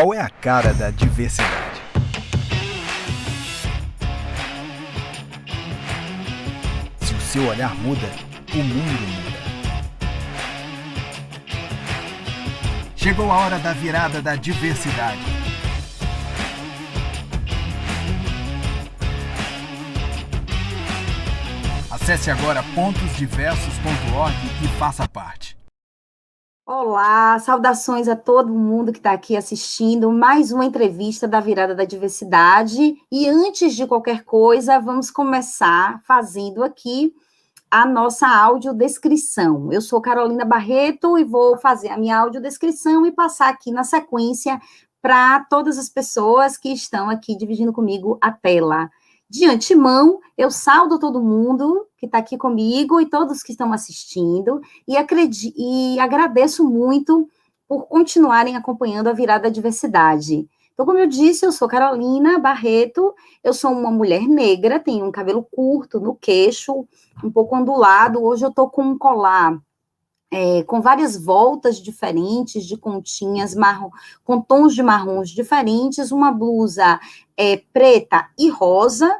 Qual é a cara da diversidade? Se o seu olhar muda, o mundo muda. Chegou a hora da virada da diversidade. Acesse agora pontosdiversos.org e faça parte. Olá, saudações a todo mundo que está aqui assistindo mais uma entrevista da Virada da Diversidade. E antes de qualquer coisa, vamos começar fazendo aqui a nossa audiodescrição. Eu sou Carolina Barreto e vou fazer a minha audiodescrição e passar aqui na sequência para todas as pessoas que estão aqui dividindo comigo a tela. De antemão, eu saúdo todo mundo que está aqui comigo e todos que estão assistindo e agradeço muito por continuarem acompanhando a Virada da Diversidade. Então, como eu disse, eu sou Carolina Barreto, eu sou uma mulher negra, tenho um cabelo curto no queixo, um pouco ondulado. Hoje eu estou com um colar com várias voltas diferentes de continhas marrom, com tons de marrons diferentes, uma blusa preta e rosa,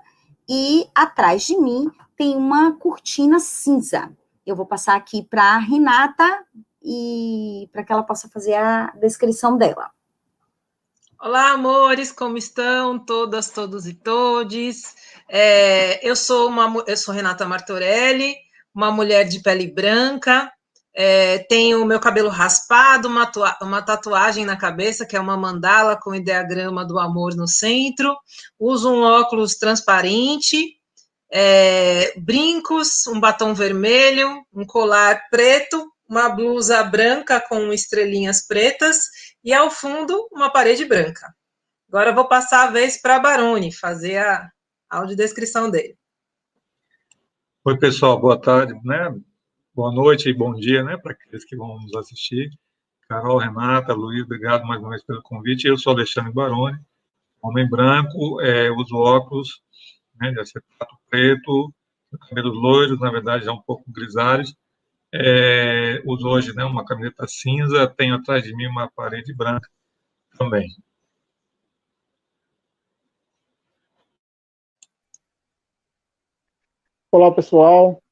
e atrás de mim tem uma cortina cinza. Eu vou passar aqui para a Renata, e para que ela possa fazer a descrição dela. Olá, amores, como estão todas, todos e todes? Eu sou Renata Martorelli, uma mulher de pele branca, tenho meu cabelo raspado, uma tatuagem na cabeça, que é uma mandala com o ideograma do amor no centro, uso um óculos transparente, brincos, um batom vermelho, um colar preto, uma blusa branca com estrelinhas pretas e, ao fundo, uma parede branca. Agora eu vou passar a vez para a Baroni fazer a audiodescrição dele. Oi, pessoal, boa tarde, né? Boa noite e bom dia, né, para aqueles que vão nos assistir. Carol, Renata, Luiz, obrigado mais uma vez pelo convite. Eu sou Alexandre Baroni, homem branco, uso óculos, né, de acetato preto, cabelos loiros, na verdade já um pouco grisalhos. Uso hoje, né, uma camiseta cinza, tenho atrás de mim uma parede branca também. Olá, pessoal.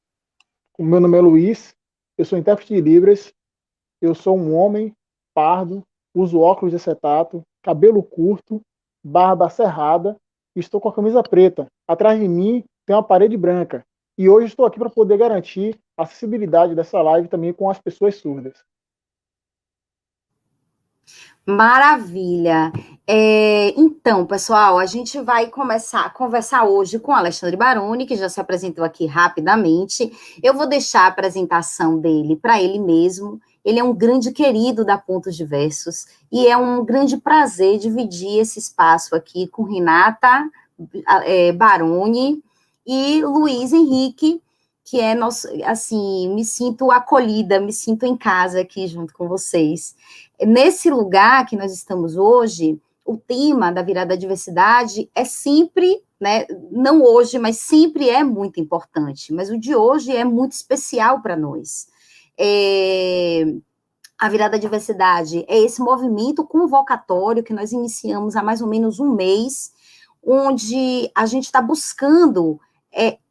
O meu nome é Luiz, eu sou intérprete de Libras, eu sou um homem pardo, uso óculos de acetato, cabelo curto, barba cerrada e estou com a camisa preta. Atrás de mim tem uma parede branca. E hoje estou aqui para poder garantir a acessibilidade dessa live também com as pessoas surdas. Maravilha. Então, pessoal, a gente vai começar a conversar hoje com Alexandre Baroni, que já se apresentou aqui rapidamente. Eu vou deixar a apresentação dele para ele mesmo. Ele é um grande querido da Pontos Diversos e é um grande prazer dividir esse espaço aqui com Renata Baroni e Luiz Henrique, que é nosso, assim, me sinto acolhida, me sinto em casa aqui junto com vocês. Nesse lugar que nós estamos hoje, o tema da Virada da Diversidade é sempre, né, não hoje, mas sempre é muito importante, mas o de hoje é muito especial para nós. A Virada da Diversidade é esse movimento convocatório que nós iniciamos há mais ou menos um mês, onde a gente está buscando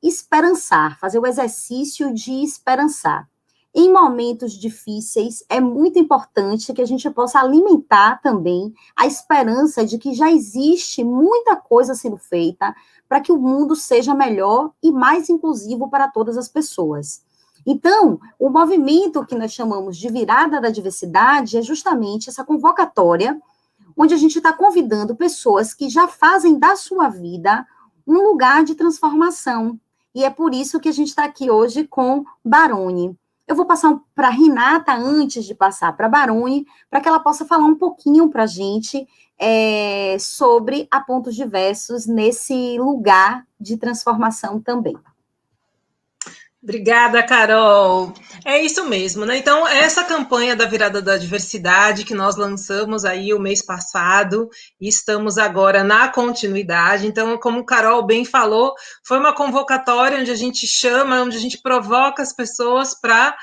esperançar, fazer o exercício de esperançar. Em momentos difíceis, é muito importante que a gente possa alimentar também a esperança de que já existe muita coisa sendo feita para que o mundo seja melhor e mais inclusivo para todas as pessoas. Então, o movimento que nós chamamos de Virada da Diversidade é justamente essa convocatória, onde a gente está convidando pessoas que já fazem da sua vida um lugar de transformação. E é por isso que a gente está aqui hoje com Baroni. Eu vou passar para a Renata antes de passar para a Baroni, para que ela possa falar um pouquinho para a gente sobre a Pontos Diversos nesse lugar de transformação também. Obrigada, Carol. É isso mesmo, né? Então, essa campanha da Virada da Diversidade que nós lançamos aí o mês passado e estamos agora na continuidade. Então, como Carol bem falou, foi uma convocatória onde a gente chama, onde a gente provoca as pessoas para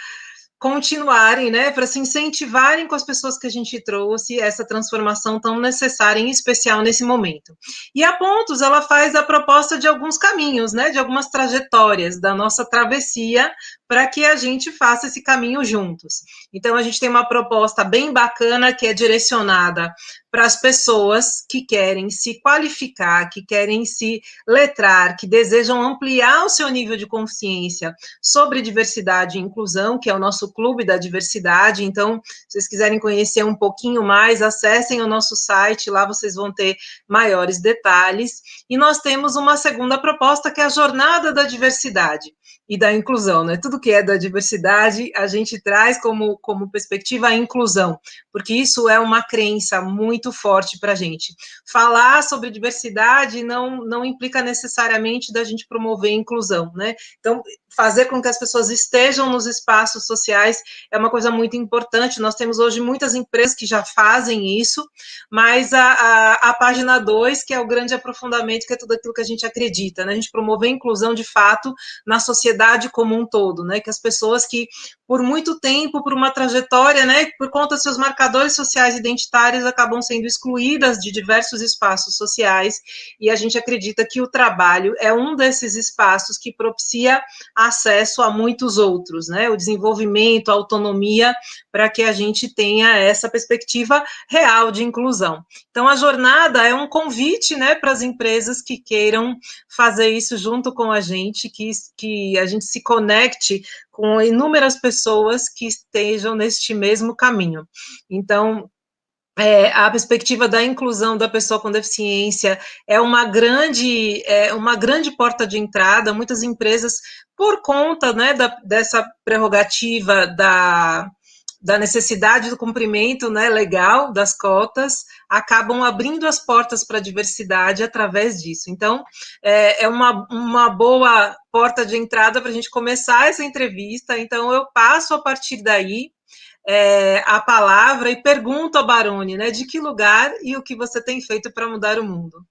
continuarem, né, para se incentivarem com as pessoas que a gente trouxe, essa transformação tão necessária, em especial nesse momento. E a Pontos, ela faz a proposta de alguns caminhos, né, de algumas trajetórias da nossa travessia, para que a gente faça esse caminho juntos. Então, a gente tem uma proposta bem bacana, que é direcionada para as pessoas que querem se qualificar, que querem se letrar, que desejam ampliar o seu nível de consciência sobre diversidade e inclusão, que é o nosso Clube da Diversidade. Então, se vocês quiserem conhecer um pouquinho mais, acessem o nosso site, lá vocês vão ter maiores detalhes. E nós temos uma segunda proposta, que é a Jornada da Diversidade e da Inclusão, né? Tudo que é da diversidade, a gente traz como perspectiva a inclusão, porque isso é uma crença muito forte para a gente. Falar sobre diversidade não implica necessariamente da gente promover inclusão, né? Então, fazer com que as pessoas estejam nos espaços sociais é uma coisa muito importante. Nós temos hoje muitas empresas que já fazem isso, mas a página 2, que é o grande aprofundamento, que é tudo aquilo que a gente acredita, né? A gente promover a inclusão, de fato, na sociedade como um todo, né? Que as pessoas que, por muito tempo, por uma trajetória, né, por conta dos seus marcadores sociais identitários, acabam sendo excluídas de diversos espaços sociais, e a gente acredita que o trabalho é um desses espaços que propicia acesso a muitos outros, né? O desenvolvimento, a autonomia, para que a gente tenha essa perspectiva real de inclusão. Então, a jornada é um convite, né, para as empresas que queiram fazer isso junto com a gente, que a gente se conecte com inúmeras pessoas que estejam neste mesmo caminho. Então, a perspectiva da inclusão da pessoa com deficiência é uma grande porta de entrada. Muitas empresas, por conta, né, dessa prerrogativa da necessidade do cumprimento, né, legal das cotas, acabam abrindo as portas para a diversidade através disso. Então, é uma boa porta de entrada para a gente começar essa entrevista. Então, eu passo a partir daí a palavra e pergunto a Barone, né, de que lugar e o que você tem feito para mudar o mundo.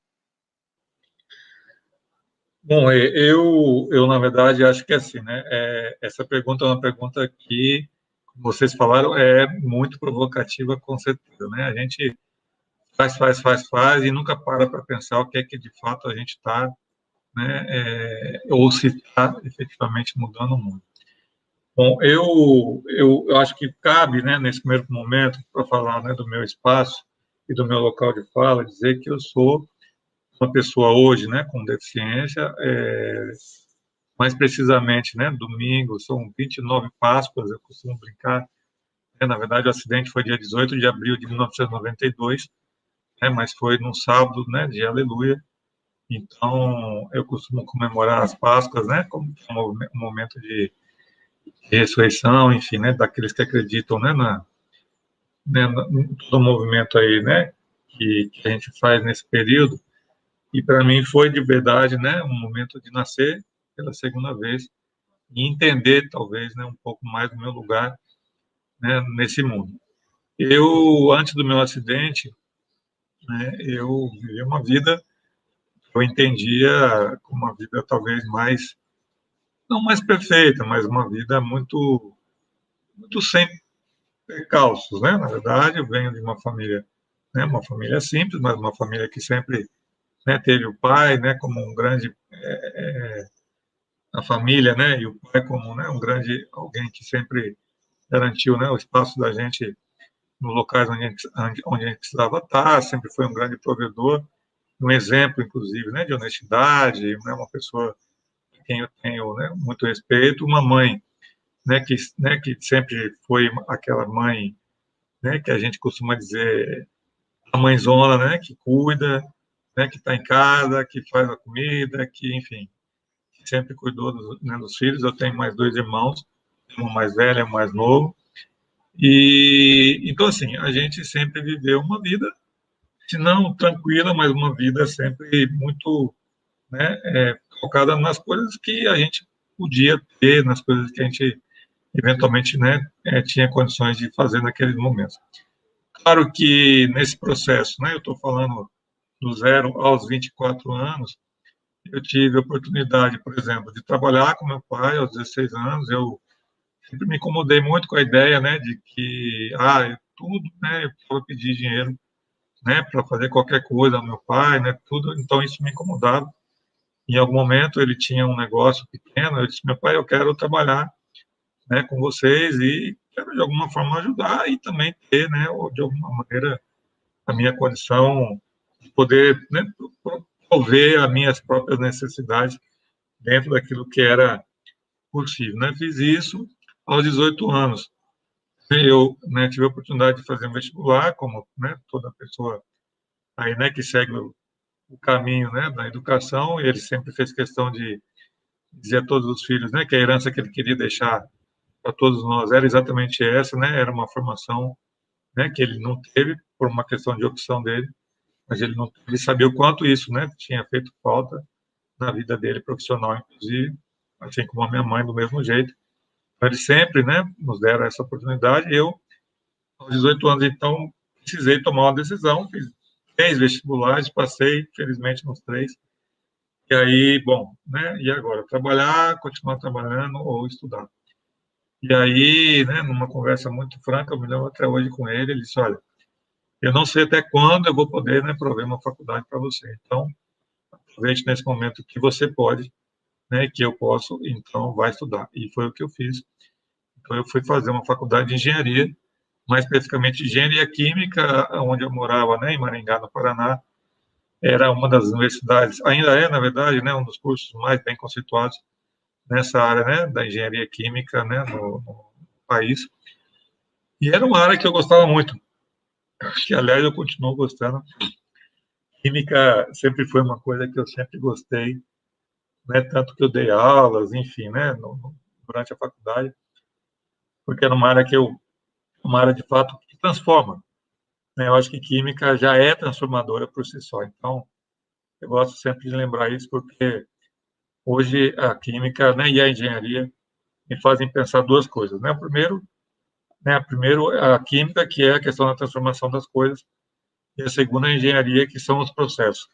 Bom, eu na verdade acho que é assim, né? Essa pergunta é uma pergunta que, como vocês falaram, é muito provocativa, com certeza, né? A gente faz e nunca para pensar o que é que de fato a gente está, né? Ou se está efetivamente mudando o mundo. Bom, eu acho que cabe, né, nesse primeiro momento, para falar, né, do meu espaço e do meu local de fala, dizer que eu sou uma pessoa hoje, né, com deficiência, mais precisamente, né, domingo, são 29 Páscoas, eu costumo brincar, né, na verdade o acidente foi dia 18 de abril de 1992, né, mas foi num sábado, né, de Aleluia, então eu costumo comemorar as Páscoas, né, como um momento de ressurreição, enfim, né, daqueles que acreditam, né, em todo o movimento aí, né, que a gente faz nesse período. E para mim foi de verdade, né, um momento de nascer pela segunda vez e entender talvez, né, um pouco mais do meu lugar, né, nesse mundo. Eu, antes do meu acidente, né, eu vivi uma vida que eu entendia como uma vida talvez mais, não mais perfeita, mas uma vida muito sem percalços, né? Na verdade, eu venho de uma família, né, uma família simples, mas uma família que sempre, né, teve o pai, né, como um grande a família, né, e o pai como, né, um grande alguém que sempre garantiu, né, o espaço da gente nos locais onde a gente precisava estar, sempre foi um grande provedor, um exemplo, inclusive, né, de honestidade, né, uma pessoa a quem eu tenho, né, muito respeito, uma mãe, que sempre foi aquela mãe, né, que a gente costuma dizer a mãezona, né, que cuida, né, que está em casa, que faz a comida, que, enfim, que sempre cuidou dos filhos. Eu tenho mais dois irmãos, um mais velho e um mais novo. E, então, assim, a gente sempre viveu uma vida, se não tranquila, mas uma vida sempre muito, né, focada nas coisas que a gente podia ter, nas coisas que a gente eventualmente, né, tinha condições de fazer naqueles momentos. Claro que nesse processo, né, eu estou falando do 0 aos 24 anos, eu tive a oportunidade, por exemplo, de trabalhar com meu pai aos 16 anos. Eu sempre me incomodei muito com a ideia, né, de que, tudo, né, eu precisava pedir dinheiro, né, para fazer qualquer coisa ao meu pai, né, tudo, então isso me incomodava. Em algum momento ele tinha um negócio pequeno, eu disse, meu pai, eu quero trabalhar, né, com vocês e quero de alguma forma ajudar e também ter, né, ou de alguma maneira a minha condição de poder, né, prover as minhas próprias necessidades dentro daquilo que era possível, né? Fiz isso aos 18 anos. Eu, né, tive a oportunidade de fazer um vestibular, como, né, toda pessoa aí, né, que segue o caminho, né, da educação, e ele sempre fez questão de dizer a todos os filhos, né, que a herança que ele queria deixar para todos nós era exatamente essa, né, era uma formação, né, que ele não teve por uma questão de opção dele, mas ele sabia o quanto isso, né, tinha feito falta na vida dele profissional, inclusive, assim como a minha mãe, do mesmo jeito. Então, eles sempre, né, nos deram essa oportunidade. Eu, aos 18 anos, então, precisei tomar uma decisão, fiz 3 vestibulares, passei, felizmente, nos 3. E aí, bom, né, e agora? Trabalhar, continuar trabalhando ou estudar? E aí, né, numa conversa muito franca, eu me lembro até hoje com ele, ele disse, olha, eu não sei até quando eu vou poder, né, prover uma faculdade para você. Então, aproveite nesse momento que você pode, né, que eu posso, então vai estudar. E foi o que eu fiz. Então, eu fui fazer uma faculdade de engenharia, mais especificamente engenharia química, onde eu morava, né, em Maringá, no Paraná. Era uma das universidades, ainda é, na verdade, né, um dos cursos mais bem conceituados nessa área, né, da engenharia química, né, no país. E era uma área que eu gostava muito, que, aliás, eu continuo gostando. Química sempre foi uma coisa que eu sempre gostei, né, tanto que eu dei aulas, enfim, né, durante a faculdade, porque era uma área de fato que transforma, né? Eu acho que química já é transformadora por si só. Então, eu gosto sempre de lembrar isso porque hoje a química, né, e a engenharia me fazem pensar 2 coisas, né? Primeiro a química, que é a questão da transformação das coisas, e a segunda a engenharia, que são os processos,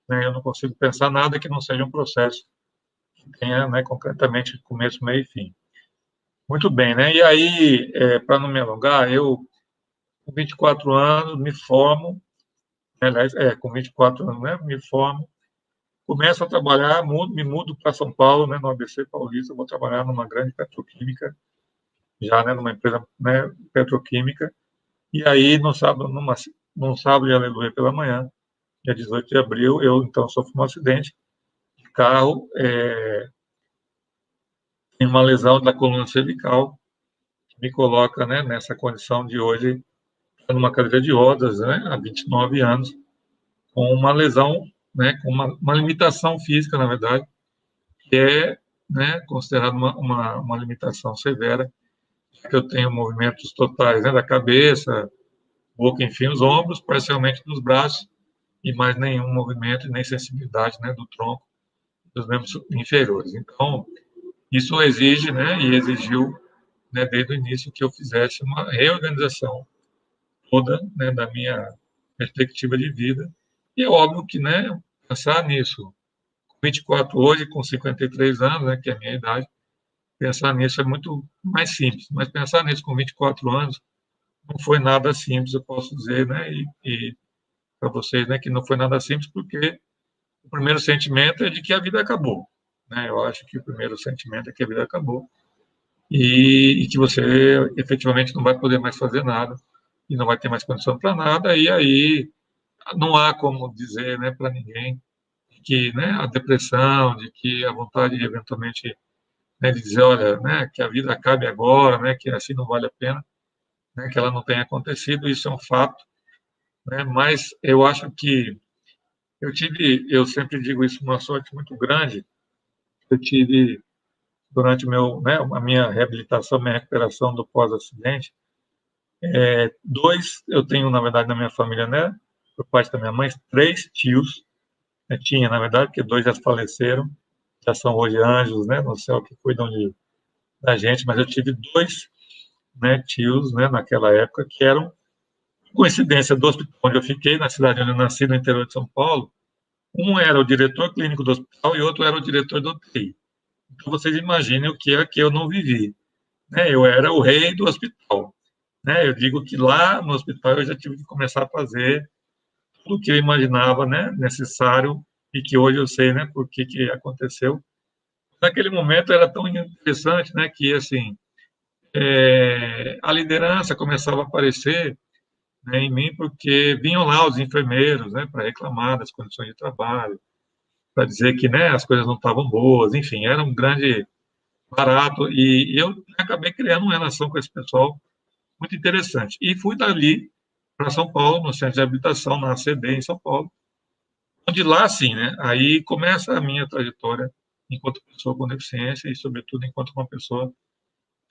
né? Eu não consigo pensar nada que não seja um processo que tenha, né, concretamente começo, meio e fim. Muito bem, né? E aí, para não me alongar, eu com 24 anos me formo, aliás, com 24 anos, né, me formo, começo a trabalhar, me mudo para São Paulo, né, no ABC Paulista, vou trabalhar numa grande petroquímica, já, né, numa empresa, né, petroquímica, e aí, num sábado de aleluia pela manhã, dia 18 de abril, eu, então, sofro um acidente de carro, em uma lesão da coluna cervical, que me coloca, né, nessa condição de hoje, numa cadeira de rodas, né, há 29 anos, com uma lesão, né, com uma limitação física, na verdade, que é, né, considerada uma limitação severa, que eu tenho movimentos totais, né, da cabeça, boca, enfim, os ombros, parcialmente dos braços, e mais nenhum movimento, nem sensibilidade, né, do tronco, dos membros inferiores. Então, isso exige, né, e exigiu, né, desde o início que eu fizesse uma reorganização toda, né, da minha perspectiva de vida. E é óbvio que, né, pensar nisso, com 24 hoje, com 53 anos, né, que é a minha idade, pensar nisso é muito mais simples. Mas pensar nisso com 24 anos não foi nada simples, eu posso dizer, né, e para vocês, né, que não foi nada simples, porque o primeiro sentimento é de que a vida acabou, né? Eu acho que o primeiro sentimento é que a vida acabou e que você efetivamente não vai poder mais fazer nada e não vai ter mais condição para nada, e aí não há como dizer, né, para ninguém que, né, a depressão, de que a vontade de eventualmente, né, de dizer, olha, né, que a vida acabe agora, né, que assim não vale a pena, né, que ela não tenha acontecido, isso é um fato, né, mas eu acho que eu sempre digo isso, uma sorte muito grande, eu tive durante né, a minha reabilitação, minha recuperação do pós-acidente, 2, eu tenho, na verdade, na minha família, né, por parte da minha mãe, 3 tios, né, tinha, na verdade, porque 2 já faleceram, já são hoje anjos, né, no céu, que cuidam da gente, mas eu tive 2, né, tios, né, naquela época, que eram, coincidência, do hospital onde eu fiquei, na cidade onde eu nasci, no interior de São Paulo. Um era o diretor clínico do hospital e outro era o diretor do UTI. Então, vocês imaginem o que é que eu não vivi. né? Eu era o rei do hospital, né? Eu digo que lá no hospital eu já tive que começar a fazer tudo o que eu imaginava, né, necessário e que hoje eu sei, né, por que que aconteceu. Naquele momento era tão interessante, né, que assim a liderança começava a aparecer, né, em mim porque vinham lá os enfermeiros, né, para reclamar das condições de trabalho, para dizer que, né, as coisas não estavam boas, enfim, era um grande barato e eu acabei criando uma relação com esse pessoal muito interessante. E fui dali para São Paulo, no centro de habitação, na ACD, em São Paulo, onde lá, sim, né, aí começa a minha trajetória enquanto pessoa com deficiência e, sobretudo, enquanto uma pessoa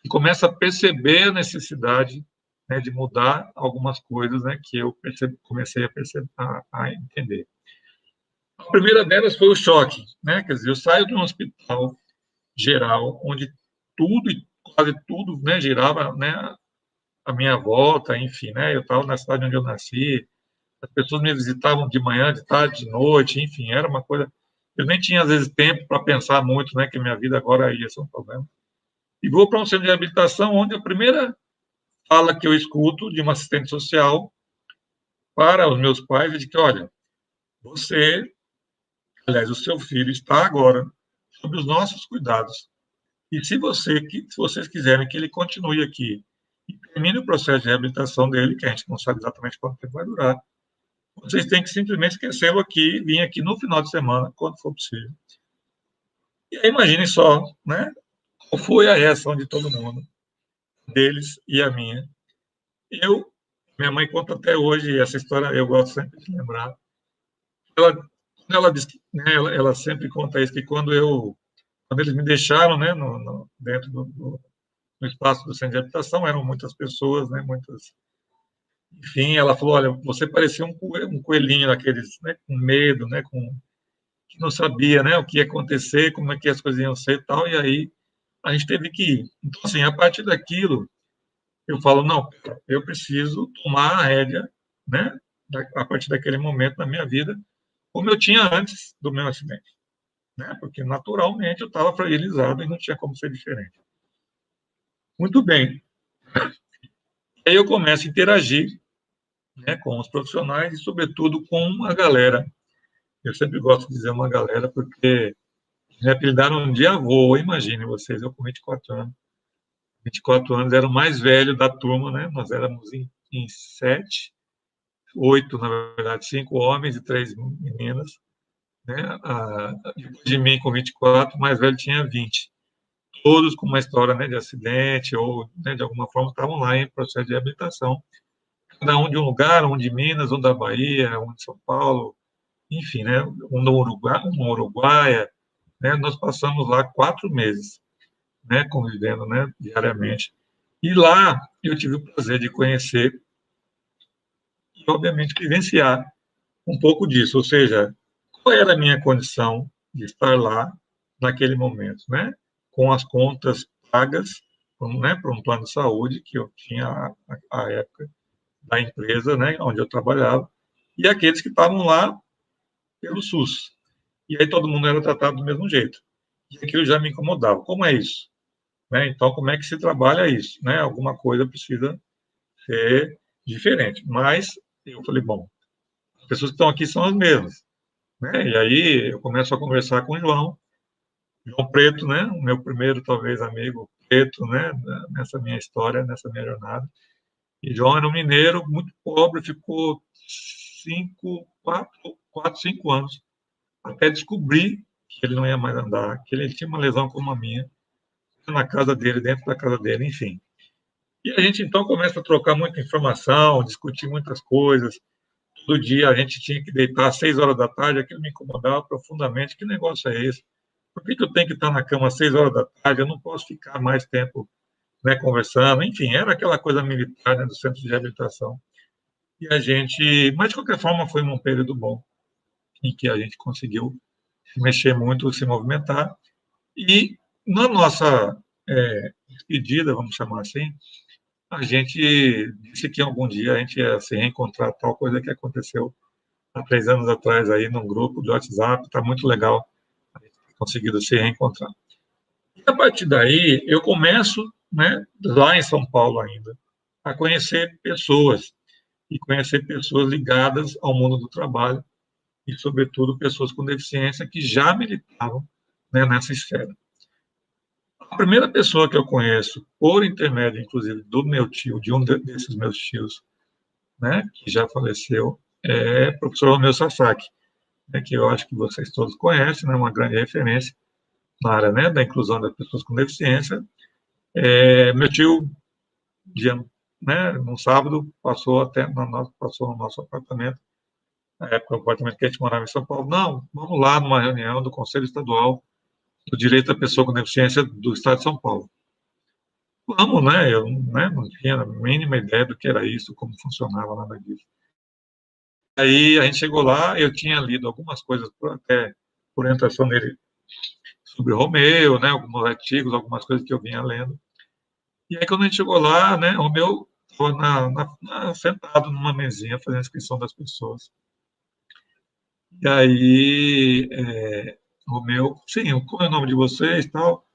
que começa a perceber a necessidade, né, de mudar algumas coisas, né, que eu comecei a perceber, a entender. A primeira delas foi o choque, né, quer dizer, eu saio de um hospital geral, onde tudo e quase tudo, né, girava, né, à minha volta, enfim, né, eu estava na cidade onde eu nasci, as pessoas me visitavam de manhã, de tarde, de noite, enfim, era uma coisa. Eu nem tinha, às vezes, tempo para pensar muito, né, que minha vida agora ia ser um problema. E vou para um centro de reabilitação, onde a primeira fala que eu escuto de uma assistente social para os meus pais é de que, olha, você, aliás, o seu filho está agora sob os nossos cuidados. E se vocês quiserem que ele continue aqui e termine o processo de reabilitação dele, que a gente não sabe exatamente quanto tempo vai durar, vocês têm que simplesmente esquecê-lo aqui, vir aqui no final de semana, quando for possível. E aí, imagine só, né? Qual foi a reação de todo mundo, deles e a minha. Minha mãe conta até hoje essa história, eu gosto sempre de lembrar. Ela diz que, né, ela sempre conta isso, que quando eles me deixaram, né, dentro no espaço do centro de habitação, eram muitas pessoas, né, muitas. Enfim, ela falou, olha, você parecia um coelhinho daqueles, né, com medo, né, que não sabia, né, o que ia acontecer, como é que as coisas iam ser e tal, e aí a gente teve que ir. Então, assim, a partir daquilo, eu falo, não, eu preciso tomar a rédea, né, a partir daquele momento na minha vida, como eu tinha antes do meu acidente, né, porque naturalmente eu estava fragilizado e não tinha como ser diferente. Muito bem. Aí eu começo a interagir, né, com os profissionais e, sobretudo, com a galera. Eu sempre gosto de dizer uma galera, porque me apelidaram de avô, imagine vocês, eu com 24 anos. 24 anos, era o mais velho da turma, né? Nós éramos em 7, 8, na verdade, 5 homens e 3 meninas. Né? Depois de mim, com 24, o mais velho tinha 20. Todos com uma história, né, de acidente ou, né, de alguma forma estavam lá em processo de reabilitação. Cada um de um lugar, um de Minas, um da Bahia, um de São Paulo, enfim, né? Um no Uruguai, uma uruguaia. Né? Nós passamos lá 4 meses, né, convivendo, né, diariamente. E lá eu tive o prazer de conhecer e, obviamente, vivenciar um pouco disso, ou seja, qual era a minha condição de estar lá naquele momento, né, com as contas pagas, né, para um plano de saúde que eu tinha à época da empresa, né, onde eu trabalhava, e aqueles que estavam lá pelo SUS. E aí todo mundo era tratado do mesmo jeito. E aquilo já me incomodava. Como é isso? Né? Então, como é que se trabalha isso? Né? Alguma coisa precisa ser diferente. Mas eu falei, bom, as pessoas que estão aqui são as mesmas. Né? E aí eu começo a conversar com o João Preto, né? O meu primeiro, talvez, amigo preto, né? Nessa minha história, nessa minha jornada. E João era um mineiro muito pobre, ficou 4, 5 anos, até descobrir que ele não ia mais andar, que ele tinha uma lesão como a minha, na casa dele, dentro da casa dele, enfim. E a gente então começa a trocar muita informação, discutir muitas coisas. Todo dia a gente tinha que deitar às 6 horas da tarde, aquilo me incomodava profundamente. Que negócio é esse? Por que eu tenho que estar na cama às 6 horas da tarde? Eu não posso ficar mais tempo, né, conversando. Enfim, era aquela coisa militar, né, do centro de reabilitação. E a gente, mas de qualquer forma, foi um período bom, em que a gente conseguiu se mexer muito, se movimentar. E na nossa despedida, vamos chamar assim, a gente disse que algum dia a gente ia se reencontrar, tal coisa que aconteceu há 3 anos atrás aí num grupo de WhatsApp, está muito legal a gente ter conseguido se reencontrar. E a partir daí eu começo, né, lá em São Paulo ainda, a conhecer pessoas, e conhecer pessoas ligadas ao mundo do trabalho, e, sobretudo, pessoas com deficiência que já militavam, né, nessa esfera. A primeira pessoa que eu conheço, por intermédio, inclusive, do meu tio, de um desses meus tios, né, que já faleceu, é o professor Romeu Sasaki, né, que eu acho que vocês todos conhecem, né, uma grande referência na área, né, da inclusão das pessoas com deficiência. Meu tio, dia, né, no sábado, passou no nosso apartamento, na época o apartamento que a gente morava em São Paulo. Não, vamos lá numa reunião do Conselho Estadual do Direito da Pessoa com Deficiência do Estado de São Paulo. Vamos, né? Eu, né, não tinha a mínima ideia do que era isso, como funcionava, nada disso. Aí a gente chegou lá, eu tinha lido algumas coisas, até por orientação dele, sobre o Romeu, né, alguns artigos, algumas coisas que eu vinha lendo. E aí, quando a gente chegou lá, né, o Romeu estava sentado numa mesinha, fazendo a inscrição das pessoas. E aí, Romeu, sim, qual é o nome de vocês, tal,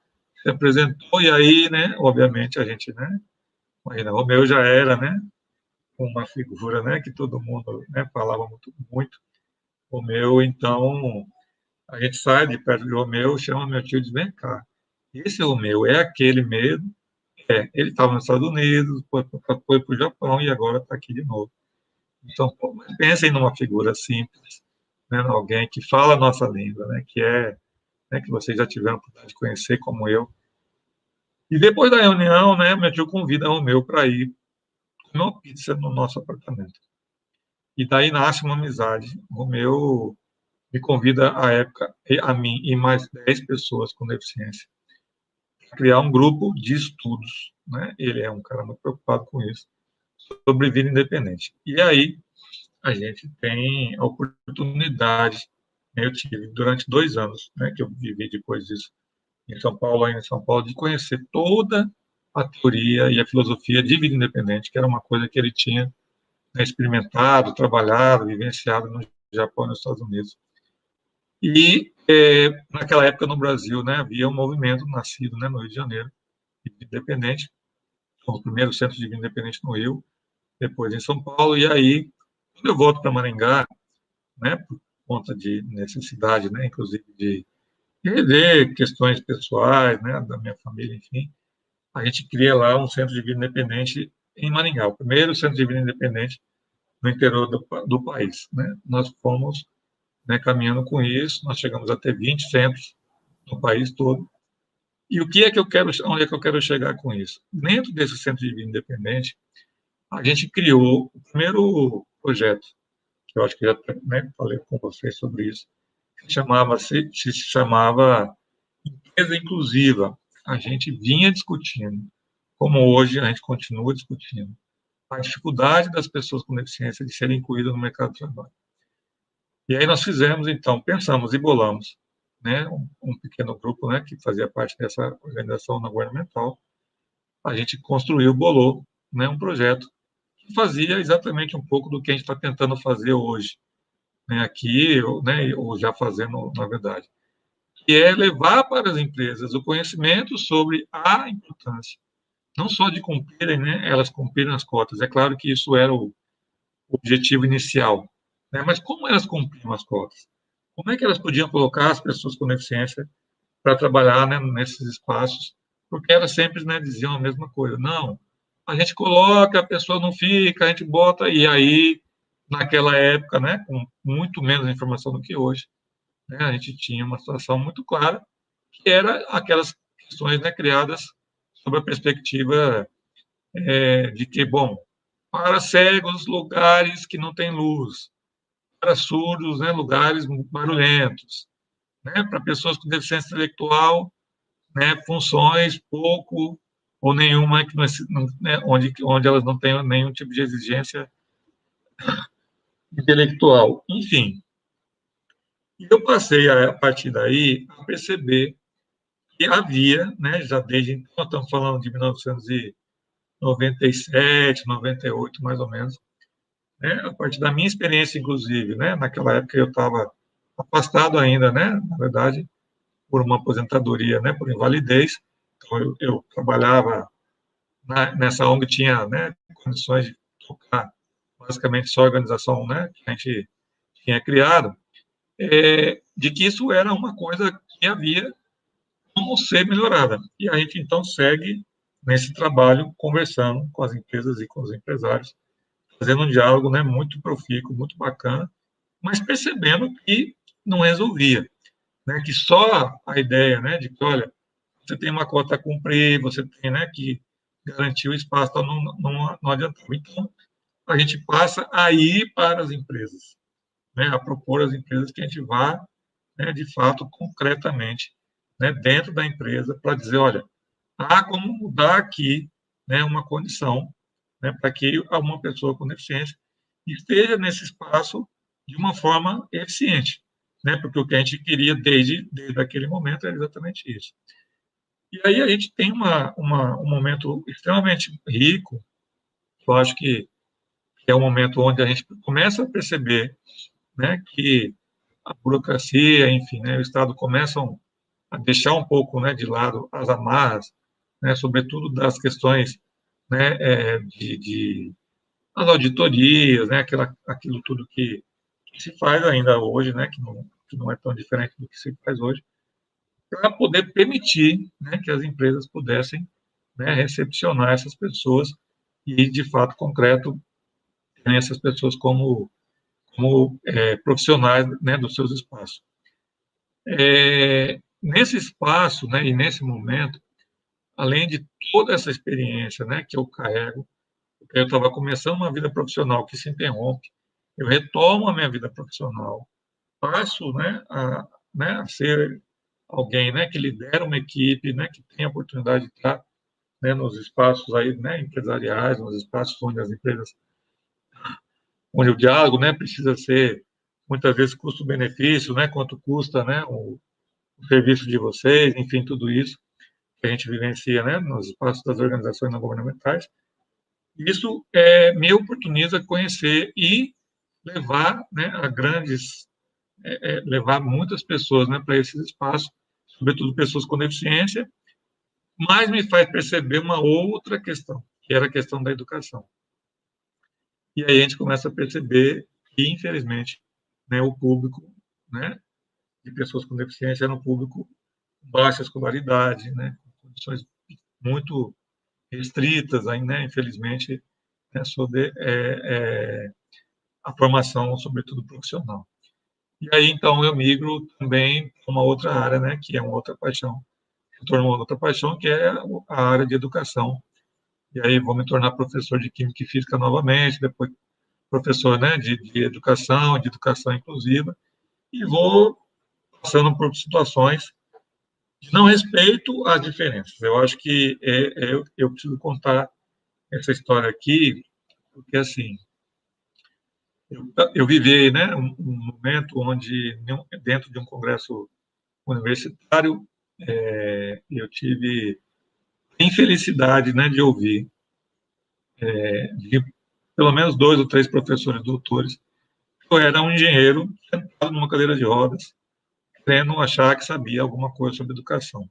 se apresentou, e aí, né, obviamente, a gente, né, imagina, Romeu já era, né, uma figura, né, que todo mundo, né, falava muito, muito. Romeu, então, a gente sai de perto de Romeu, chama meu tio e diz, vem cá, esse Romeu é aquele mesmo? Ele estava nos Estados Unidos, foi para o Japão e agora está aqui de novo. Então, pensem numa figura simples, né, alguém que fala a nossa língua, né, né, que vocês já tiveram a oportunidade de conhecer, como eu. E depois da reunião, né, meu tio convida o Romeu para ir comer uma pizza no nosso apartamento. E daí nasce uma amizade. O Romeu me convida, à época, a mim e mais 10 pessoas com deficiência, para criar um grupo de estudos. Né? Ele é um cara muito preocupado com isso, sobre vida independente. E aí a gente tem a oportunidade, né, eu tive durante 2 anos, né, que eu vivi depois disso, em São Paulo, ainda em São Paulo, de conhecer toda a teoria e a filosofia de vida independente, que era uma coisa que ele tinha, né, experimentado, trabalhado, vivenciado no Japão e nos Estados Unidos. E naquela época no Brasil, né, havia um movimento nascido, né, no Rio de Janeiro, de vida independente, o primeiro centro de vida independente no Rio, depois em São Paulo, e aí, quando eu volto para Maringá, né, por conta de necessidade, né, inclusive de rever questões pessoais, né, da minha família, enfim, a gente cria lá um centro de vida independente em Maringá, o primeiro centro de vida independente no interior do país. Né? Nós fomos, né, caminhando com isso, nós chegamos a ter 20 centros no país todo. E o que é que eu quero, onde é que eu quero chegar com isso? Dentro desse centro de vida independente, a gente criou o primeiro projeto, que eu acho que já, né, falei com vocês sobre isso, se chamava Empresa Inclusiva. A gente vinha discutindo, como hoje a gente continua discutindo, a dificuldade das pessoas com deficiência de serem incluídas no mercado de trabalho. E aí nós fizemos, então, pensamos e bolamos, né, um pequeno grupo, né, que fazia parte dessa organização não governamental. A gente construiu, bolou, né, um projeto que fazia exatamente um pouco do que a gente está tentando fazer hoje, né, aqui, né, ou já fazendo, na verdade, que é levar para as empresas o conhecimento sobre a importância, não só de cumprirem, né, elas cumprirem as cotas. É claro que isso era o objetivo inicial, né, mas como elas cumpriam as cotas? Como é que elas podiam colocar as pessoas com deficiência para trabalhar, né, nesses espaços? Porque elas sempre, né, diziam a mesma coisa. Não, a gente coloca, a pessoa não fica, a gente bota, e aí, naquela época, né, com muito menos informação do que hoje, né, a gente tinha uma situação muito clara, que era aquelas questões, né, criadas sob a perspectiva de que, bom, para cegos, lugares que não têm luz, para surdos, né, lugares barulhentos, né, para pessoas com deficiência intelectual, né, funções pouco ou nenhuma, que não, né, onde elas não têm nenhum tipo de exigência intelectual. Enfim, eu passei, a partir daí, a perceber que havia, né, já desde então, nós estamos falando de 1997, 98, mais ou menos, né, a partir da minha experiência, inclusive, né, naquela época eu estava afastado ainda, né, na verdade, por uma aposentadoria, né, por invalidez, então eu trabalhava nessa ONG tinha, né, condições de tocar basicamente só a organização, né, que a gente tinha criado, de que isso era uma coisa que havia como ser melhorada. E a gente, então, segue nesse trabalho, conversando com as empresas e com os empresários, fazendo um diálogo, né, muito profícuo, muito bacana, mas percebendo que não resolvia, né, que só a ideia, né, de que, olha, você tem uma cota a cumprir, você tem, né, que garantir o espaço, então não adiantava. Então, a gente passa a ir para as empresas, né, a propor às empresas que a gente vá, né, de fato, concretamente, né, dentro da empresa, para dizer, olha, há como mudar aqui, né, uma condição, né, para que uma pessoa com deficiência esteja nesse espaço de uma forma eficiente, né, porque o que a gente queria desde aquele momento era exatamente isso. E aí a gente tem um momento extremamente rico, eu acho que é um momento onde a gente começa a perceber, né, que a burocracia, enfim, né, o Estado começam a deixar um pouco, né, de lado as amarras, né, sobretudo das questões, né, as auditorias, né, aquilo tudo que se faz ainda hoje, né, que não é tão diferente do que se faz hoje, para poder permitir, né, que as empresas pudessem, né, recepcionar essas pessoas e, de fato, concreto, ter essas pessoas como profissionais, né, dos seus espaços. Nesse espaço, né, e nesse momento, além de toda essa experiência, né, que eu carrego, eu estava começando uma vida profissional que se interrompe, eu retomo a minha vida profissional, passo, né, a ser alguém, né, que lidera uma equipe, né, que tem a oportunidade de estar, né, nos espaços aí, né, empresariais, nos espaços onde as empresas, onde o diálogo, né, precisa ser muitas vezes custo-benefício, né, quanto custa, né, o serviço de vocês, enfim, tudo isso que a gente vivencia, né, nos espaços das organizações não governamentais. Isso me oportuniza conhecer e levar, né, levar muitas pessoas, né, para esses espaços, sobretudo pessoas com deficiência, mas me faz perceber uma outra questão, que era a questão da educação. E aí a gente começa a perceber que, infelizmente, né, o público, né, de pessoas com deficiência era um público com baixa escolaridade, né, com condições muito restritas, aí, né, infelizmente, né, sobre a formação, sobretudo profissional. E aí, então, eu migro também para uma outra área, né, que é uma outra paixão, se tornou outra paixão, que é a área de educação. E aí vou me tornar professor de Química e Física novamente, depois professor, né, de educação inclusiva, e vou passando por situações de não respeito às diferenças. Eu acho que eu preciso contar essa história aqui, porque, assim, eu vivi, né, um momento onde, dentro de um congresso universitário, eu tive a infelicidade, né, de ouvir de pelo menos 2 ou 3 professores doutores que eu era um engenheiro sentado numa cadeira de rodas, querendo achar que sabia alguma coisa sobre educação.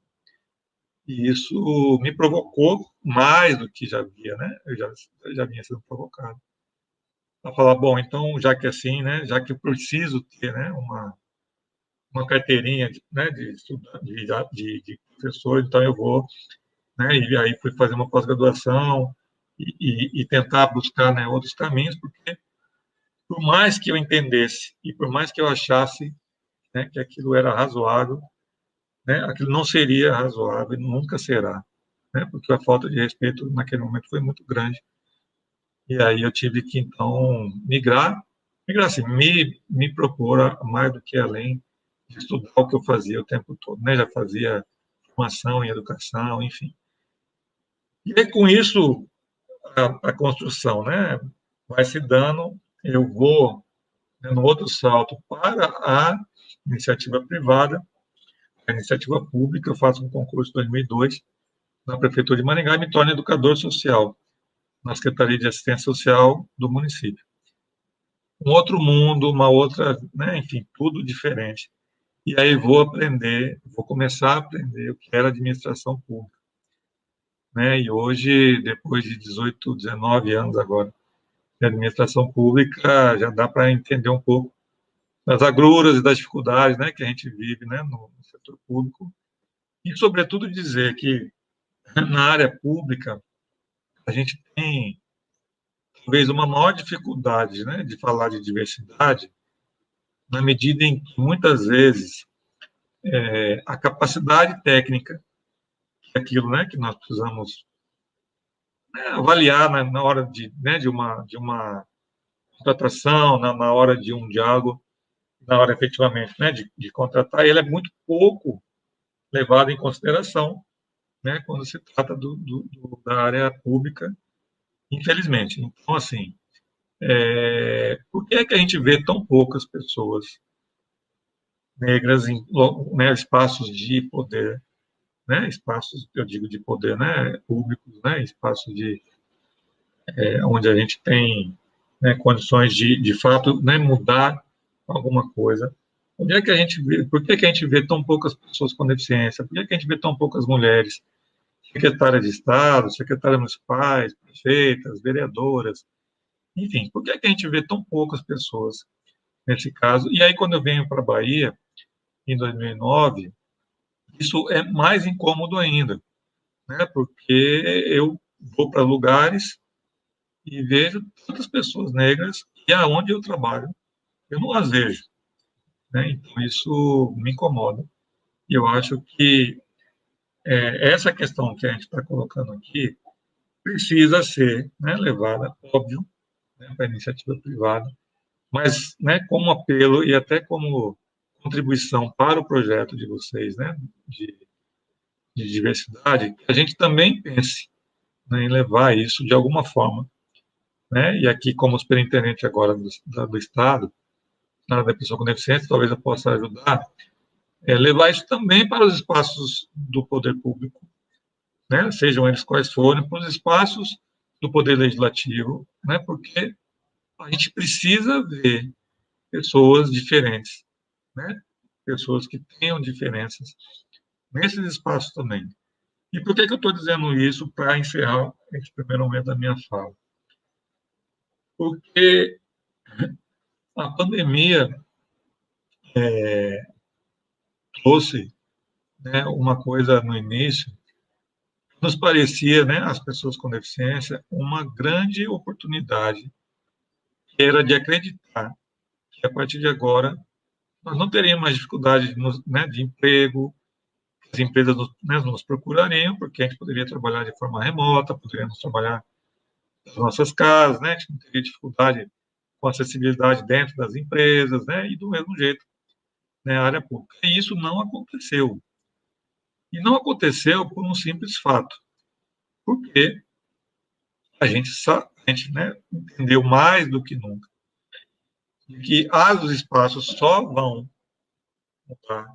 E isso me provocou mais do que já havia, né? Eu já vinha sendo provocado. A falar, bom, então, já que é assim, né, já que eu preciso ter, né, uma carteirinha né, de estudante, de professor, então eu vou, né, e aí fui fazer uma pós-graduação e tentar buscar, né, outros caminhos, porque por mais que eu entendesse e por mais que eu achasse, né, que aquilo era razoável, né, aquilo não seria razoável, nunca será, né, porque a falta de respeito naquele momento foi muito grande. E aí eu tive que, então, migrar assim, me propor a mais do que além de estudar o que eu fazia o tempo todo, né? Já fazia formação em educação, enfim. E aí, com isso, a construção, né, vai se dando, eu vou, né, no outro salto para a iniciativa privada, a iniciativa pública, eu faço um concurso em 2002 na Prefeitura de Maringá e me torno educador social na Secretaria de Assistência Social do município. Um outro mundo, uma outra, né, enfim, tudo diferente. E aí vou começar a aprender o que era administração pública. né? E hoje, depois de 18, 19 anos agora de administração pública, já dá para entender um pouco das agruras e das dificuldades, né, que a gente vive, né, no setor público. E, sobretudo, dizer que na área pública a gente tem talvez uma maior dificuldade, né, de falar de diversidade, na medida em que muitas vezes a capacidade técnica, que é aquilo, né, que nós precisamos, né, avaliar na hora né, de uma contratação, na hora de um diálogo, na hora efetivamente, né, de contratar, ele é muito pouco levado em consideração, né, quando se trata da área pública, infelizmente. Então, assim, por que é que a gente vê tão poucas pessoas negras em, né, espaços de poder, né, espaços, eu digo de poder, né, públicos, né, espaços onde a gente tem, né, condições de fato, né, mudar alguma coisa. Onde é que a gente vê, por que a gente vê tão poucas pessoas com deficiência? Por que a gente vê tão poucas mulheres? Secretárias de Estado, secretárias municipais, prefeitas, vereadoras, enfim, por que a gente vê tão poucas pessoas nesse caso? E aí, quando eu venho para a Bahia, em 2009, isso é mais incômodo ainda, né? Porque eu vou para lugares e vejo tantas pessoas negras e aonde eu trabalho, eu não as vejo, né? Então, isso me incomoda. E eu acho que essa questão que a gente está colocando aqui precisa ser, né, levada, óbvio, né, para a iniciativa privada, mas, né, como apelo e até como contribuição para o projeto de vocês, né, de diversidade, a gente também pense, né, em levar isso de alguma forma, né, e aqui como superintendente agora do Estado, na área da pessoa com deficiência, talvez eu possa ajudar, levar isso também para os espaços do poder público, né, sejam eles quais forem, para os espaços do poder legislativo, né, porque a gente precisa ver pessoas diferentes, né, pessoas que tenham diferenças nesses espaços também. E por que eu estou dizendo isso para encerrar esse primeiro momento da minha fala? Porque a pandemia trouxe, né, uma coisa no início, nos parecia, né, as pessoas com deficiência, uma grande oportunidade, que era de acreditar que a partir de agora nós não teríamos mais dificuldade né, de emprego, as empresas né, nos procurariam, porque a gente poderia trabalhar de forma remota, poderíamos trabalhar nas nossas casas, né, a gente não teria dificuldade com acessibilidade dentro das empresas, né, e do mesmo jeito, né, a área pública. E isso não aconteceu. E não aconteceu por um simples fato, porque a gente, né, entendeu mais do que nunca que os espaços só vão mudar,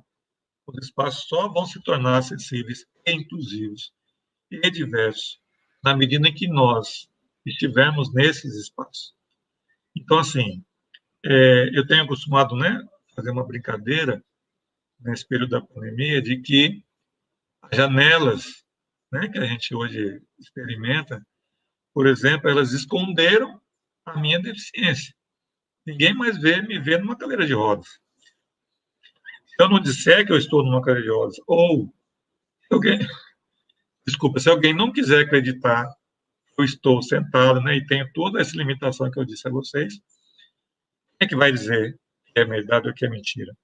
os espaços só vão se tornar acessíveis e inclusivos e diversos na medida em que nós estivermos nesses espaços. Então, assim, eu tenho acostumado, né, fazer uma brincadeira nesse período da pandemia de que as janelas, né, que a gente hoje experimenta, por exemplo, elas esconderam a minha deficiência. Ninguém mais me vê numa cadeira de rodas. Se eu não disser que eu estou numa cadeira de rodas, ou alguém, desculpa, se alguém não quiser acreditar que eu estou sentado, né, e tenho toda essa limitação que eu disse a vocês, quem é que vai dizer que é verdade ou que é mentira?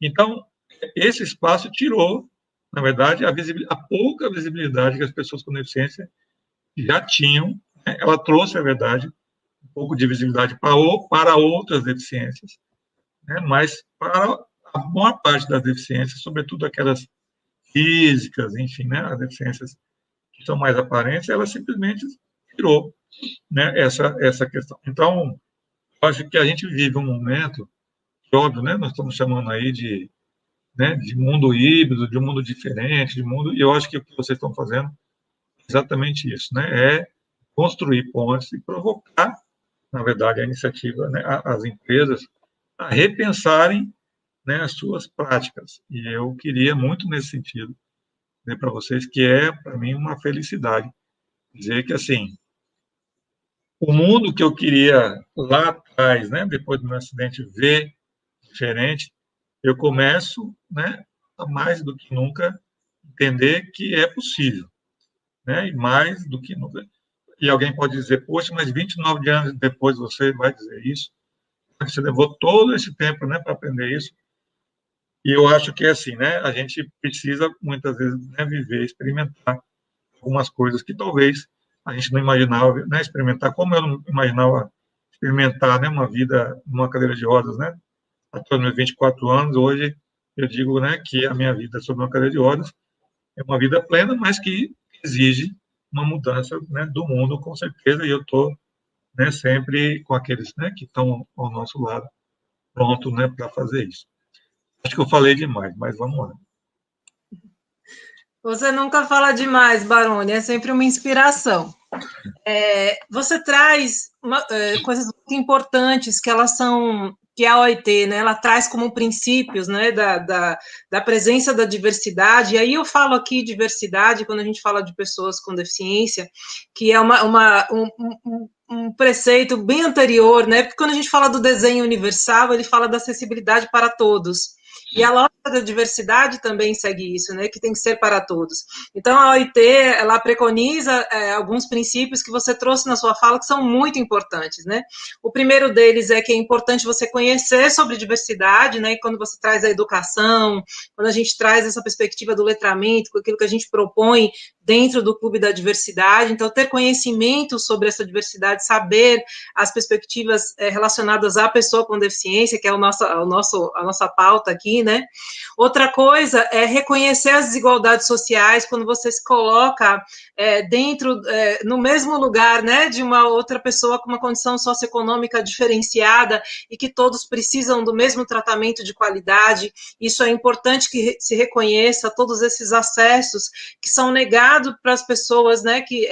Então, esse espaço tirou, na verdade, a pouca visibilidade que as pessoas com deficiência já tinham, né? Ela trouxe, a verdade, um pouco de visibilidade para outras deficiências, né? Mas para a maior parte das deficiências, sobretudo aquelas físicas, enfim, né? As deficiências que são mais aparentes, ela simplesmente tirou, né? Essa questão. Então, eu acho que a gente vive um momento, que, óbvio, né? Nós estamos chamando aí né, de mundo híbrido, de um mundo diferente, e eu acho que o que vocês estão fazendo é exatamente isso, né? É construir pontes e provocar, na verdade, a iniciativa, né, as empresas a repensarem, né, as suas práticas. E eu queria muito nesse sentido dizer para vocês que para mim, uma felicidade dizer que, assim, o mundo que eu queria lá atrás, né, depois do meu acidente, ver diferente, eu começo, né, a mais do que nunca entender que é possível, né, e mais do que nunca. E alguém pode dizer, poxa, mas 29 anos depois você vai dizer isso? Você levou todo esse tempo, né, para aprender isso. E eu acho que é assim, né, a gente precisa muitas vezes, né, viver, experimentar algumas coisas que talvez a gente não imaginava, né, experimentar, como eu não imaginava experimentar, né, uma vida numa cadeira de rodas, né, até os meus 24 anos, hoje eu digo, né, que a minha vida sobre uma cadeira de rodas é uma vida plena, mas que exige uma mudança, né, do mundo, com certeza, e eu estou, né, sempre com aqueles, né, que estão ao nosso lado, pronto, né, para fazer isso. Acho que eu falei demais, mas vamos lá. Você nunca fala demais, Baroni, é sempre uma inspiração. Você traz coisas muito importantes que elas são, que a OIT, né, ela traz como princípios, né, da presença da diversidade, e aí eu falo aqui diversidade, quando a gente fala de pessoas com deficiência, que é um preceito bem anterior, né, porque quando a gente fala do desenho universal, ele fala da acessibilidade para todos, e a lógica da diversidade também segue isso, né, que tem que ser para todos. Então, a OIT, ela preconiza alguns princípios que você trouxe na sua fala que são muito importantes, né? O primeiro deles é que é importante você conhecer sobre diversidade, né? E quando você traz a educação, quando a gente traz essa perspectiva do letramento, com aquilo que a gente propõe dentro do Clube da Diversidade, então ter conhecimento sobre essa diversidade, saber as perspectivas relacionadas à pessoa com deficiência, que é a nossa pauta aqui, né? Outra coisa é reconhecer as desigualdades sociais quando você se coloca no mesmo lugar, né, de uma outra pessoa com uma condição socioeconômica diferenciada e que todos precisam do mesmo tratamento de qualidade. Isso é importante que se reconheça todos esses acessos que são negados para as pessoas, né, que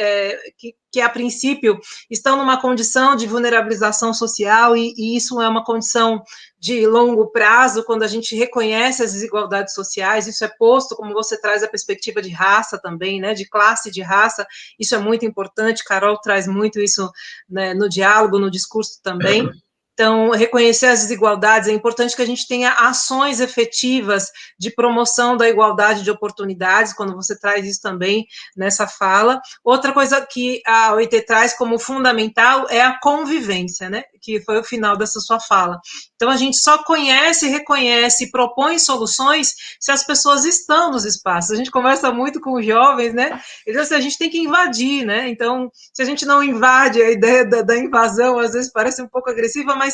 a princípio estão numa condição de vulnerabilização social e isso é uma condição de longo prazo, quando a gente reconhece as desigualdades sociais, isso é posto, como você traz a perspectiva de raça também, né, de classe, de raça, isso é muito importante, Carol traz muito isso, né, no diálogo, no discurso também. Então, reconhecer as desigualdades, é importante que a gente tenha ações efetivas de promoção da igualdade de oportunidades, quando você traz isso também nessa fala. Outra coisa que a OIT traz como fundamental é a convivência, né, que foi o final dessa sua fala. Então, a gente só conhece, reconhece e propõe soluções se as pessoas estão nos espaços. A gente conversa muito com os jovens, né, eles dizem assim, a gente tem que invadir, né, então, se a gente não invade, a ideia da invasão, às vezes parece um pouco agressiva, mas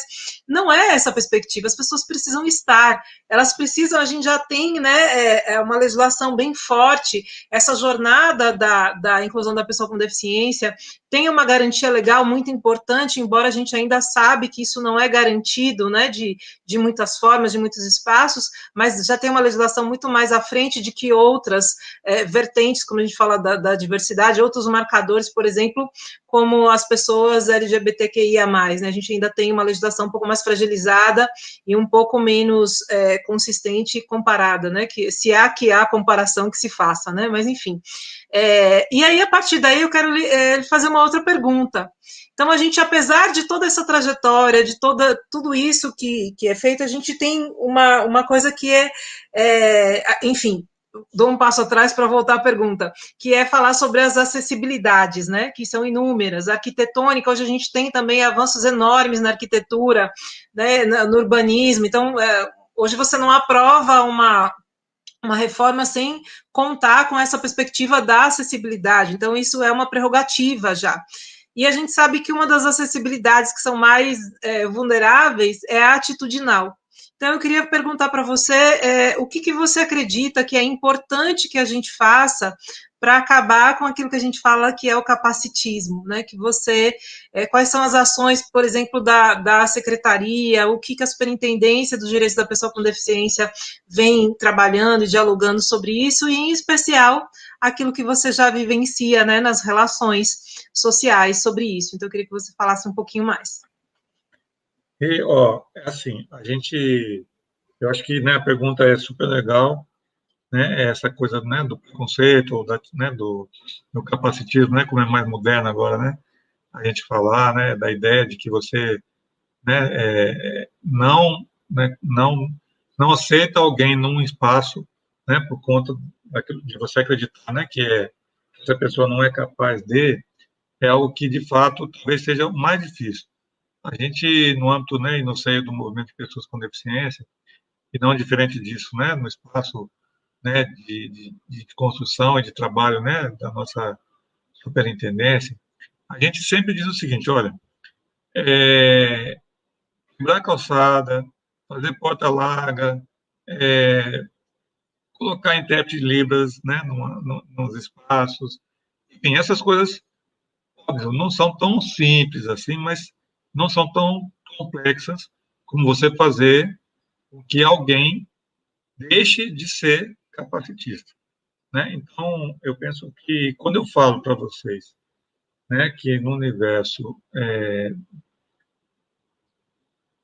não é essa a perspectiva, as pessoas precisam estar, elas precisam, a gente já tem, né, uma legislação bem forte, essa jornada da inclusão da pessoa com deficiência tem uma garantia legal muito importante, embora a gente ainda sabe que isso não é garantido, né, de muitas formas, de muitos espaços, mas já tem uma legislação muito mais à frente de que outras vertentes, como a gente fala da diversidade, outros marcadores, por exemplo, como as pessoas LGBTQIA+, né, a gente ainda tem uma legislação um pouco mais fragilizada e um pouco menos consistente e comparada, né, que há comparação que se faça, né, mas enfim. E aí, a partir daí, eu quero fazer uma outra pergunta. Então, a gente, apesar de toda essa trajetória, de tudo isso que é feito, a gente tem uma coisa que enfim, dou um passo atrás para voltar à pergunta, que é falar sobre as acessibilidades, né, que são inúmeras. A arquitetônica, hoje a gente tem também avanços enormes na arquitetura, né, no urbanismo. Então, hoje você não aprova uma reforma sem contar com essa perspectiva da acessibilidade. Então, isso é uma prerrogativa já. E a gente sabe que uma das acessibilidades que são mais vulneráveis é a atitudinal. Então, eu queria perguntar para você o que você acredita que é importante que a gente faça para acabar com aquilo que a gente fala que é o capacitismo, né? Que quais são as ações, por exemplo, da secretaria, o que a Superintendência dos Direitos da Pessoa com Deficiência vem trabalhando e dialogando sobre isso, e, em especial, aquilo que você já vivencia, né, nas relações sociais sobre isso. Então, eu queria que você falasse um pouquinho mais. E, assim, eu acho que, né, a pergunta é super legal, né, essa coisa, né, do preconceito, ou né, do capacitismo, né, como é mais moderno agora, né, a gente falar, né, da ideia de que você, né, não aceita alguém num espaço, né, por conta de você acreditar, né, que essa pessoa não é capaz é algo que, de fato, talvez seja o mais difícil. A gente, no âmbito, né, e no seio do movimento de pessoas com deficiência, e não diferente disso, né, no espaço, né, de construção e de trabalho, né, da nossa superintendência, a gente sempre diz o seguinte: olha, quebrar calçada, fazer porta larga, é, colocar intérprete de Libras, né, nos espaços, enfim, essas coisas, óbvio, não são tão simples assim, mas não são tão complexas como você fazer com que alguém deixe de ser capacitista, né? Então, eu penso que quando eu falo para vocês, né, que no universo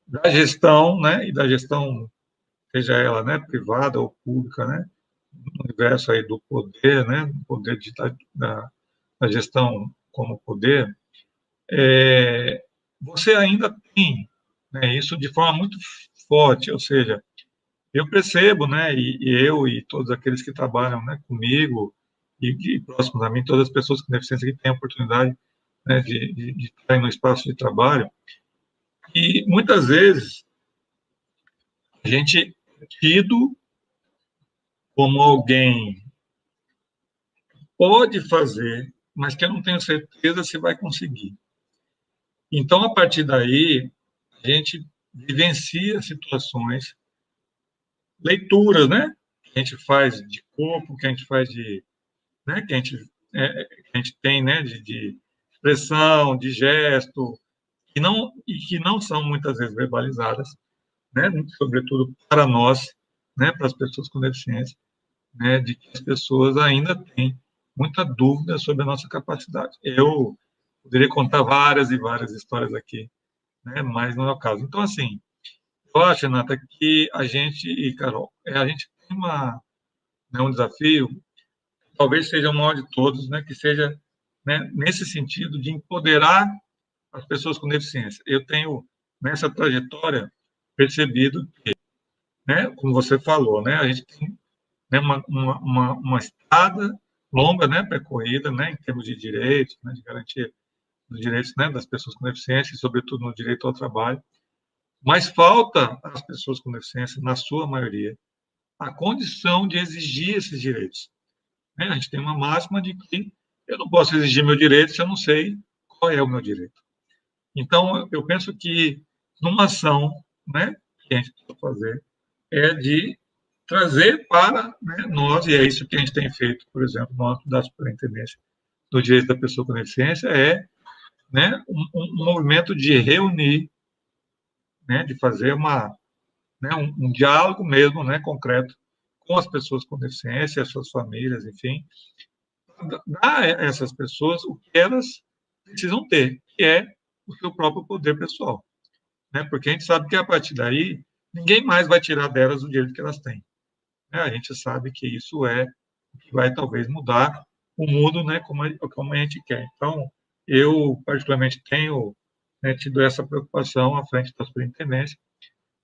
da gestão, né, e da gestão, seja ela, né, privada ou pública, né, no universo aí do poder, né, do poder da gestão como poder, você ainda tem, né, isso de forma muito forte, ou seja, eu percebo, né, e eu e todos aqueles que trabalham, né, comigo e próximos a mim, todas as pessoas com deficiência que têm a oportunidade, né, de estar no espaço de trabalho, e muitas vezes a gente é tido como alguém pode fazer, mas que eu não tenho certeza se vai conseguir. Então, a partir daí, a gente vivencia situações, leituras, né? Que a gente faz de corpo, que a gente faz né? Que a gente tem, né? De expressão, de gesto, que não são muitas vezes verbalizadas, né? Sobretudo para nós, né? Para as pessoas com deficiência, né? De que as pessoas ainda têm muita dúvida sobre a nossa capacidade. Eu poderia contar várias e várias histórias aqui, né? Mas não é o caso. Então, assim, eu acho, Renata, que a gente, e Carol, a gente tem né, um desafio, talvez seja o maior de todos, né? Que seja, né, nesse sentido de empoderar as pessoas com deficiência. Eu tenho, nessa trajetória, percebido que, né, como você falou, né? A gente tem, né, uma estrada longa, né, percorrida, né, em termos de direitos, né, de garantia dos direitos, né, das pessoas com deficiência, e sobretudo no direito ao trabalho. Mas falta às pessoas com deficiência, na sua maioria, a condição de exigir esses direitos, né? A gente tem uma máxima de que eu não posso exigir meu direito se eu não sei qual é o meu direito. Então, eu penso que numa ação, né, que a gente pode fazer é de trazer para, né, nós, e é isso que a gente tem feito, por exemplo, no âmbito da Superintendência do Direito da Pessoa com Deficiência, né, um movimento de reunir, né, de fazer né, um diálogo mesmo, né, concreto com as pessoas com deficiência, as suas famílias, enfim, dar a essas pessoas o que elas precisam ter, que é o seu próprio poder pessoal, né? Porque a gente sabe que a partir daí ninguém mais vai tirar delas o direito que elas têm, né? A gente sabe que isso o que vai talvez mudar o mundo, né? Como a gente quer. Então, eu particularmente tenho, né, tido essa preocupação à frente da superintendência,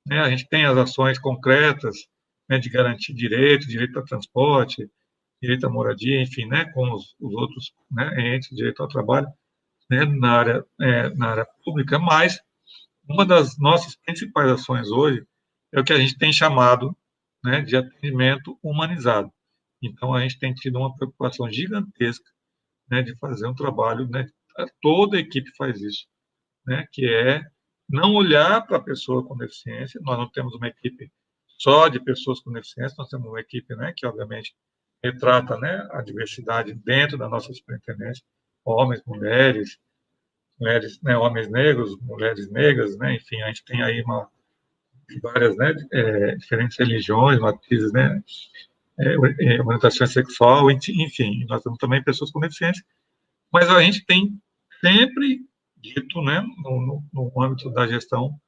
né? A gente tem as ações concretas, né, de garantir direito a transporte, direito à moradia, enfim, né, com os outros, né, entes, direito ao trabalho, né, na área pública, mas uma das nossas principais ações hoje é o que a gente tem chamado, né, de atendimento humanizado. Então, a gente tem tido uma preocupação gigantesca, né, de fazer um trabalho, né, toda a equipe faz isso, né, que é não olhar para a pessoa com deficiência. Nós não temos uma equipe só de pessoas com deficiência, nós temos uma equipe, né, que obviamente retrata, né, a diversidade dentro da nossa superintendência, homens, mulheres, né, homens negros, mulheres negras, né, enfim, a gente tem aí várias, né, diferentes religiões, matrizes, né, orientação sexual, enfim, nós temos também pessoas com deficiência, mas a gente tem sempre dito, né, no âmbito da gestão,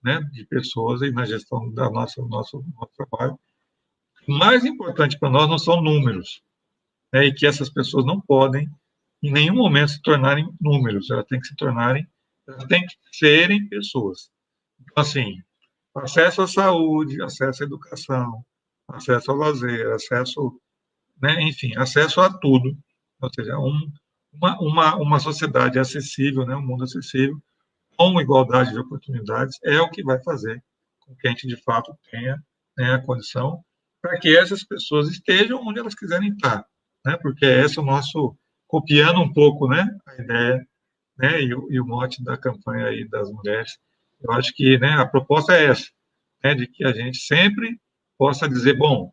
né, de pessoas e na gestão do nosso trabalho, O mais importante para nós não são números, né, e que essas pessoas não podem, em nenhum momento, se tornarem números, elas têm que serem pessoas. Então, assim, acesso à saúde, acesso à educação, acesso ao lazer, acesso, né, enfim, acesso a tudo, ou seja, uma sociedade acessível, né, um mundo acessível, com igualdade de oportunidades, é o que vai fazer com que a gente, de fato, tenha, né, a condição para que essas pessoas estejam onde elas quiserem estar, né, porque esse é o nosso, copiando um pouco, né, a ideia, né, e o mote da campanha aí das mulheres, eu acho que, né, a proposta é essa, né, de que a gente sempre possa dizer, bom,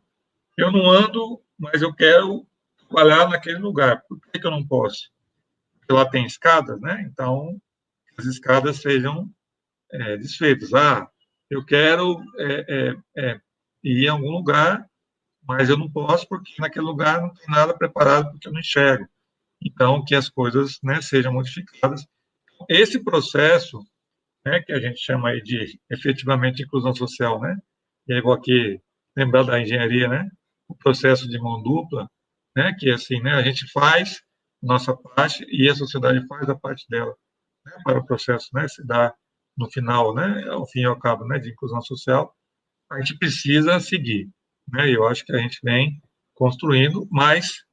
eu não ando, mas eu quero trabalhar naquele lugar, por que eu não posso? Porque lá tem escadas, né, então as escadas sejam desfeitas. Ah, eu quero ir em algum lugar, mas eu não posso porque naquele lugar não tem nada preparado porque eu não enxergo. Então, que as coisas, né, sejam modificadas. Esse processo, né, que a gente chama aí de efetivamente inclusão social, né, e aí vou aqui lembrar da engenharia, né, o processo de mão dupla, né, que assim, né, a gente faz nossa parte e a sociedade faz a parte dela, né, para o processo, né, se dar no final, né, ao fim e ao cabo, né, de inclusão social, a gente precisa seguir, né, e eu acho que a gente vem construindo, mas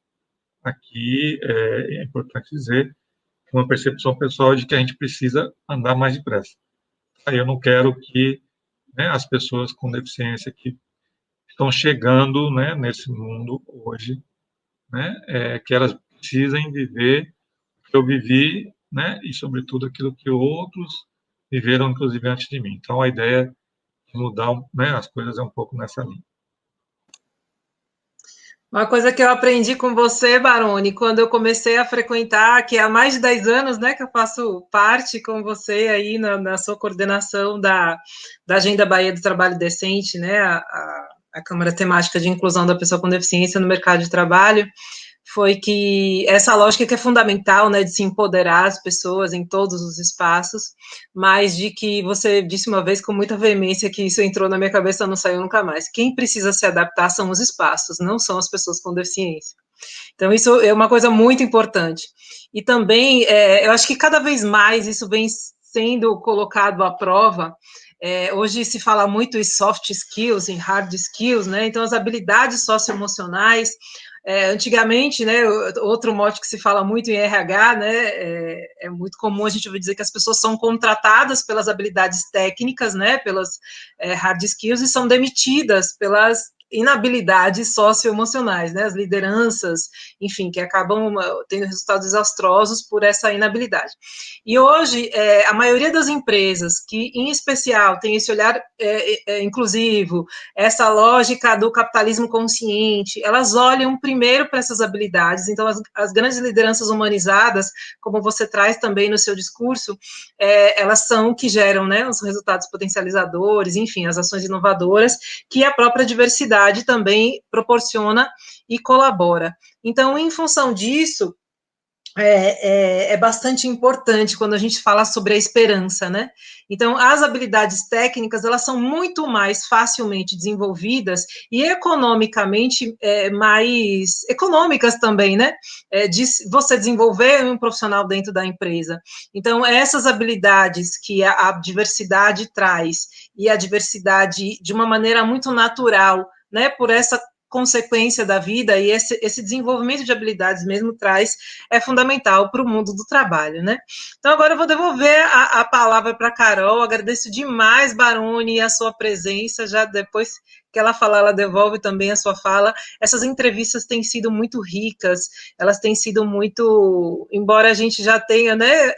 aqui é importante dizer uma percepção pessoal de que a gente precisa andar mais depressa. Aí eu não quero que, né, as pessoas com deficiência que estão chegando, né, nesse mundo hoje, né, que elas precisem viver o que eu vivi, né, e sobretudo aquilo que outros viveram, inclusive antes de mim. Então a ideia de mudar, né, as coisas é um pouco nessa linha. Uma coisa que eu aprendi com você, Baroni, quando eu comecei a frequentar, que há mais de 10 anos, né, que eu faço parte com você aí na sua coordenação da Agenda Bahia do Trabalho Decente, né, a Câmara Temática de Inclusão da Pessoa com Deficiência no Mercado de Trabalho, foi que essa lógica que é fundamental, né, de se empoderar as pessoas em todos os espaços, mas de que você disse uma vez com muita veemência que isso entrou na minha cabeça e não saiu nunca mais. Quem precisa se adaptar são os espaços, não são as pessoas com deficiência. Então, isso é uma coisa muito importante. E também, eu acho que cada vez mais isso vem sendo colocado à prova. Hoje se fala muito em soft skills, em hard skills, né? Então, as habilidades socioemocionais. Antigamente, né, outro mote que se fala muito em RH, né, é muito comum a gente ouvir dizer que as pessoas são contratadas pelas habilidades técnicas, né, pelas hard skills, e são demitidas pelas inabilidades socioemocionais, né, as lideranças, enfim, que acabam tendo resultados desastrosos por essa inabilidade. E hoje, a maioria das empresas, que em especial tem esse olhar inclusivo, essa lógica do capitalismo consciente, elas olham primeiro para essas habilidades. Então, as grandes lideranças humanizadas, como você traz também no seu discurso, elas são que geram, né, os resultados potencializadores, enfim, as ações inovadoras, que a própria diversidade também proporciona e colabora. Então, em função disso, é bastante importante quando a gente fala sobre a esperança, né? Então, as habilidades técnicas, elas são muito mais facilmente desenvolvidas e economicamente mais econômicas também, né? De você desenvolver um profissional dentro da empresa. Então, essas habilidades que a diversidade traz, e a diversidade de uma maneira muito natural, né? Por essa consequência da vida, e esse desenvolvimento de habilidades mesmo traz, é fundamental para o mundo do trabalho, né? Então, agora eu vou devolver a palavra para a Carol. Agradeço demais, Baroni, a sua presença. Já depois que ela falar, ela devolve também a sua fala. Essas entrevistas têm sido muito ricas, elas têm sido muito, embora a gente já tenha, né,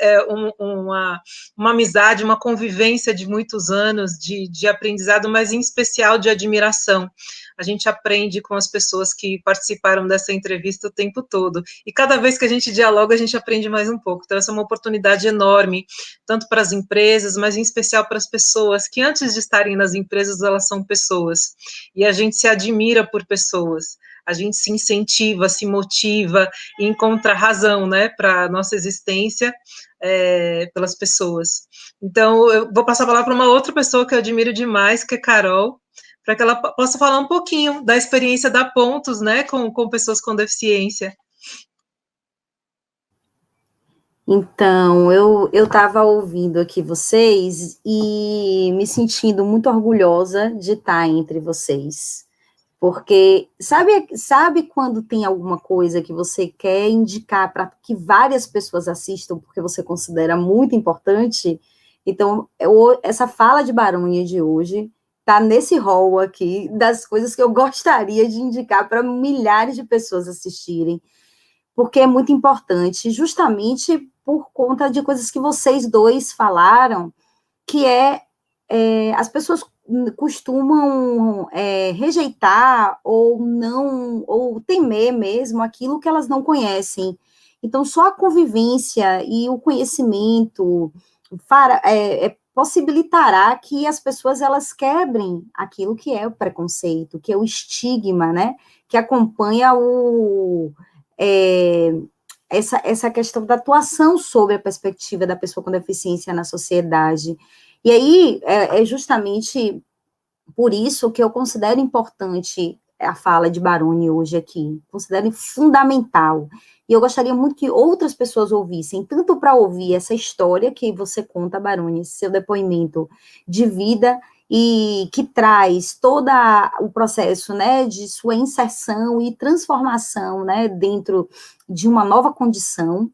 uma amizade, uma convivência de muitos anos de aprendizado, mas em especial de admiração. A gente aprende com as pessoas que participaram dessa entrevista o tempo todo. E cada vez que a gente dialoga, a gente aprende mais um pouco. Então, essa é uma oportunidade enorme, tanto para as empresas, mas em especial para as pessoas, que antes de estarem nas empresas, elas são pessoas. E a gente se admira por pessoas. A gente se incentiva, se motiva e encontra razão, né, para a nossa existência pelas pessoas. Então, eu vou passar a palavra para uma outra pessoa que eu admiro demais, que é Carol, para que ela possa falar um pouquinho da experiência da Pontos, né, com pessoas com deficiência. Então, eu estava ouvindo aqui vocês e me sentindo muito orgulhosa de estar entre vocês. Porque sabe quando tem alguma coisa que você quer indicar para que várias pessoas assistam, porque você considera muito importante? Então, essa fala de Barônia de hoje está nesse rol aqui das coisas que eu gostaria de indicar para milhares de pessoas assistirem, porque é muito importante, justamente por conta de coisas que vocês dois falaram, que as pessoas costumam rejeitar ou não, ou temer mesmo aquilo que elas não conhecem. Então, só a convivência e o conhecimento possibilitará que as pessoas elas quebrem aquilo que é o preconceito, que é o estigma, né, que acompanha essa questão da atuação sobre a perspectiva da pessoa com deficiência na sociedade. E aí, é justamente por isso que eu considero importante a fala de Baroni hoje aqui, considero fundamental. E eu gostaria muito que outras pessoas ouvissem, tanto para ouvir essa história que você conta, Baroni, seu depoimento de vida, e que traz todo o processo, né, de sua inserção e transformação, né, dentro de uma nova condição,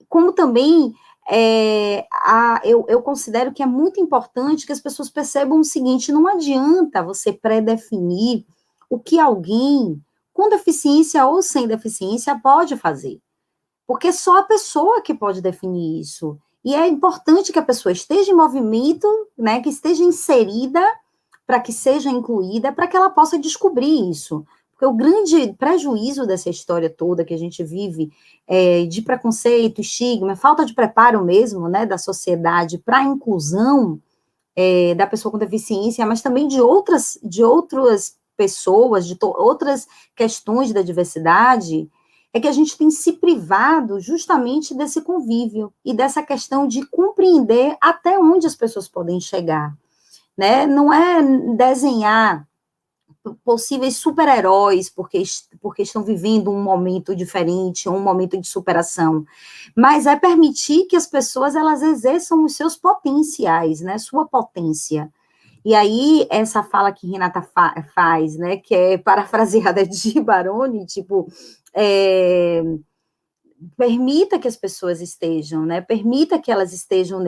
como também eu considero que é muito importante que as pessoas percebam o seguinte: não adianta você pré-definir o que alguém com deficiência ou sem deficiência pode fazer, porque só a pessoa que pode definir isso. E é importante que a pessoa esteja em movimento, né, que esteja inserida, para que seja incluída, para que ela possa descobrir isso. Porque o grande prejuízo dessa história toda que a gente vive, de preconceito, estigma, falta de preparo mesmo, né, da sociedade para a inclusão da pessoa com deficiência, mas também de outras pessoas, de outras questões da diversidade, é que a gente tem se privado justamente desse convívio e dessa questão de compreender até onde as pessoas podem chegar, né? Não é desenhar possíveis super-heróis porque estão vivendo um momento diferente, um momento de superação, mas é permitir que as pessoas elas exerçam os seus potenciais, né? Sua potência. E aí, essa fala que Renata faz, né, que é parafraseada de Baroni, tipo, permita que as pessoas estejam, né, permita que elas estejam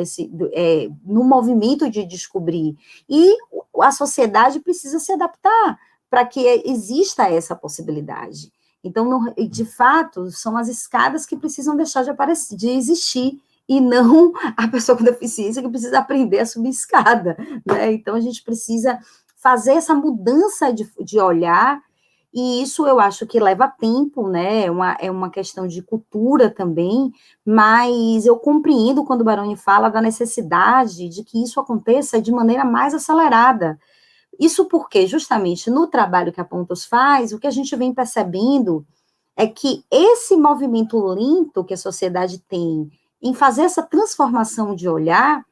no movimento de descobrir, e a sociedade precisa se adaptar para que exista essa possibilidade. Então, de fato, são as escadas que precisam deixar de existir, e não a pessoa com deficiência que precisa aprender a subir escada, né? Então, a gente precisa fazer essa mudança de olhar, e isso eu acho que leva tempo, né? É uma questão de cultura também, mas eu compreendo quando o Baroni fala da necessidade de que isso aconteça de maneira mais acelerada. Isso porque, justamente, no trabalho que a Pontos faz, o que a gente vem percebendo é que esse movimento lento que a sociedade tem em fazer essa transformação de olhar,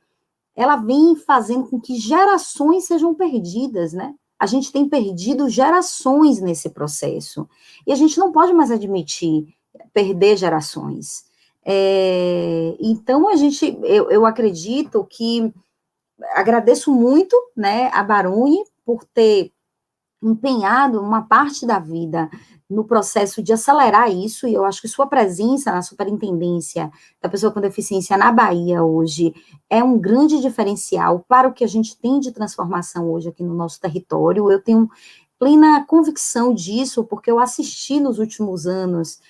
ela vem fazendo com que gerações sejam perdidas, né? A gente tem perdido gerações nesse processo, e a gente não pode mais admitir perder gerações. Então, eu acredito que, agradeço muito, né, a Baroni por ter empenhado uma parte da vida no processo de acelerar isso, e eu acho que sua presença na superintendência da pessoa com deficiência na Bahia hoje é um grande diferencial para o que a gente tem de transformação hoje aqui no nosso território. Eu tenho plena convicção disso, porque eu assisti nos últimos anos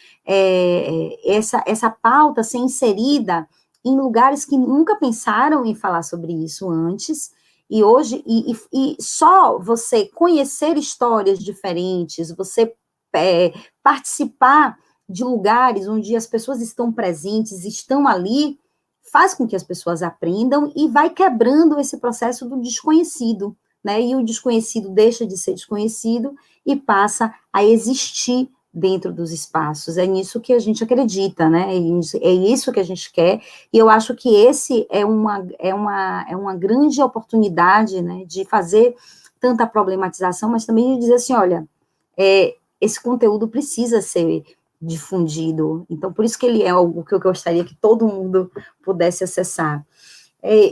essa pauta ser inserida em lugares que nunca pensaram em falar sobre isso antes, e hoje, e só você conhecer histórias diferentes, você participar de lugares onde as pessoas estão presentes, estão ali, faz com que as pessoas aprendam e vai quebrando esse processo do desconhecido, né? E o desconhecido deixa de ser desconhecido e passa a existir dentro dos espaços. É nisso que a gente acredita, né? É isso que a gente quer, e eu acho que esse é uma grande oportunidade, né, de fazer tanta problematização, mas também de dizer assim, olha, esse conteúdo precisa ser difundido. Então, por isso que ele é algo que eu gostaria que todo mundo pudesse acessar.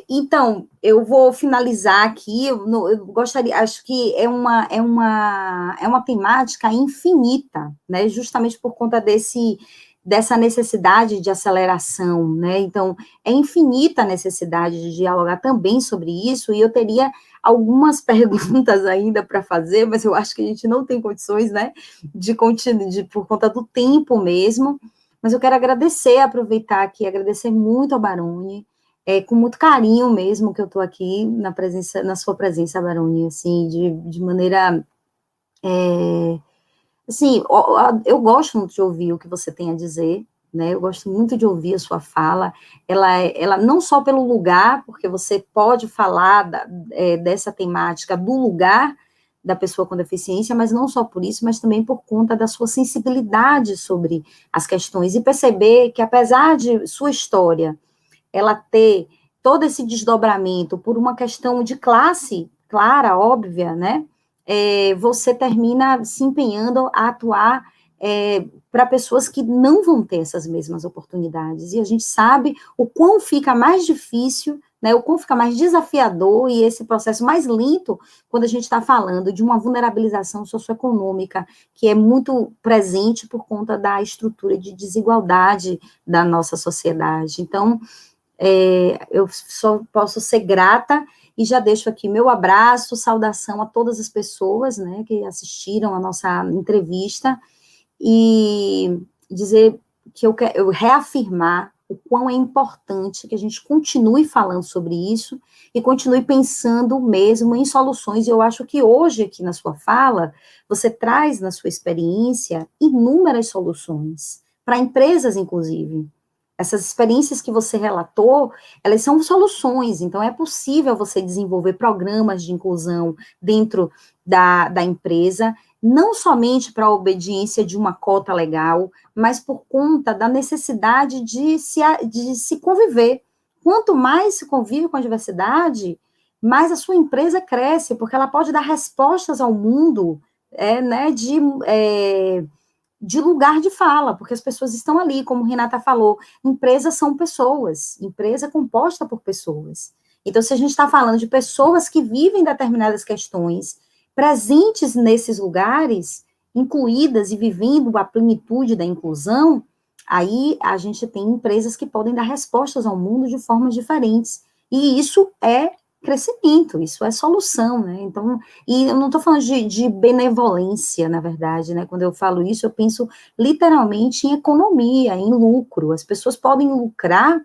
Então, eu vou finalizar aqui, eu gostaria, acho que é uma temática infinita, né, justamente por conta dessa necessidade de aceleração, né, então, é infinita a necessidade de dialogar também sobre isso, e eu teria algumas perguntas ainda para fazer, mas eu acho que a gente não tem condições, né, por conta do tempo mesmo, mas eu quero aproveitar aqui, agradecer muito ao Baroni, com muito carinho mesmo que eu estou aqui na sua presença, Baroni, assim, de maneira, assim, eu gosto muito de ouvir o que você tem a dizer, né, eu gosto muito de ouvir a sua fala, ela não só pelo lugar, porque você pode falar dessa temática do lugar da pessoa com deficiência, mas não só por isso, mas também por conta da sua sensibilidade sobre as questões, e perceber que, apesar de sua história ela ter todo esse desdobramento por uma questão de classe clara, óbvia, né, você termina se empenhando a atuar para pessoas que não vão ter essas mesmas oportunidades, e a gente sabe o quão fica mais difícil, né, o quão fica mais desafiador, e esse processo mais lento, quando a gente está falando de uma vulnerabilização socioeconômica, que é muito presente por conta da estrutura de desigualdade da nossa sociedade. Então, eu só posso ser grata, e já deixo aqui meu abraço, saudação a todas as pessoas, né, que assistiram a nossa entrevista, e dizer que eu quero reafirmar o quão é importante que a gente continue falando sobre isso, e continue pensando mesmo em soluções, e eu acho que hoje, aqui na sua fala, você traz na sua experiência inúmeras soluções, para empresas, inclusive. Essas experiências que você relatou, elas são soluções, então é possível você desenvolver programas de inclusão dentro da empresa, não somente para a obediência de uma cota legal, mas por conta da necessidade de se conviver. Quanto mais se convive com a diversidade, mais a sua empresa cresce, porque ela pode dar respostas ao mundo, né, de lugar de fala, porque as pessoas estão ali, como Renata falou, empresas são pessoas, empresa é composta por pessoas. Então, se a gente está falando de pessoas que vivem determinadas questões, presentes nesses lugares, incluídas e vivendo a plenitude da inclusão, aí a gente tem empresas que podem dar respostas ao mundo de formas diferentes. E isso é crescimento, isso é solução, né? Então, e eu não estou falando de benevolência, na verdade, né? Quando eu falo isso, eu penso literalmente em economia, em lucro. As pessoas podem lucrar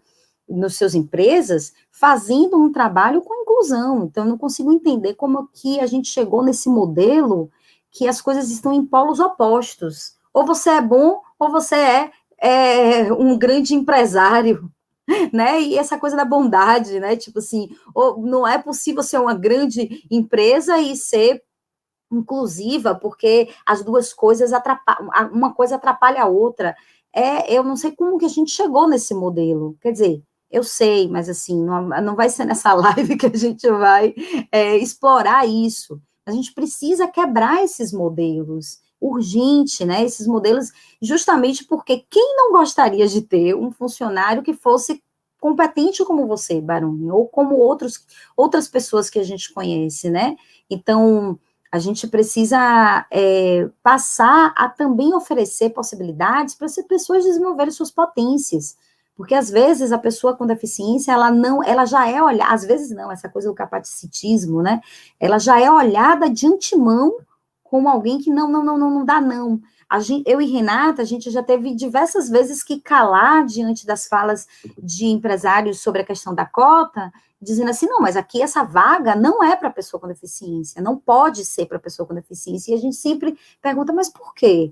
nas suas empresas fazendo um trabalho com inclusão. Então, eu não consigo entender como que a gente chegou nesse modelo que as coisas estão em polos opostos. Ou você é bom, ou você é um grande empresário, né, e essa coisa da bondade, né, tipo assim, não é possível ser uma grande empresa e ser inclusiva, porque as duas coisas uma coisa atrapalha a outra. Eu não sei como que a gente chegou nesse modelo, quer dizer, eu sei, mas assim, não vai ser nessa live que a gente vai explorar isso. A gente precisa quebrar esses modelos, urgente, né, esses modelos, justamente porque quem não gostaria de ter um funcionário que fosse competente como você, Baroni, ou como outras pessoas que a gente conhece, né? Então, a gente precisa passar a também oferecer possibilidades para essas pessoas desenvolverem suas potências, porque às vezes a pessoa com deficiência, ela já é olhada, às vezes não, essa coisa do capacitismo, né? Ela já é olhada de antemão como alguém que não dá não. Eu e Renata, a gente já teve diversas vezes que calar diante das falas de empresários sobre a questão da cota, dizendo assim, não, mas aqui essa vaga não é para pessoa com deficiência, não pode ser para pessoa com deficiência, e a gente sempre pergunta, mas por quê?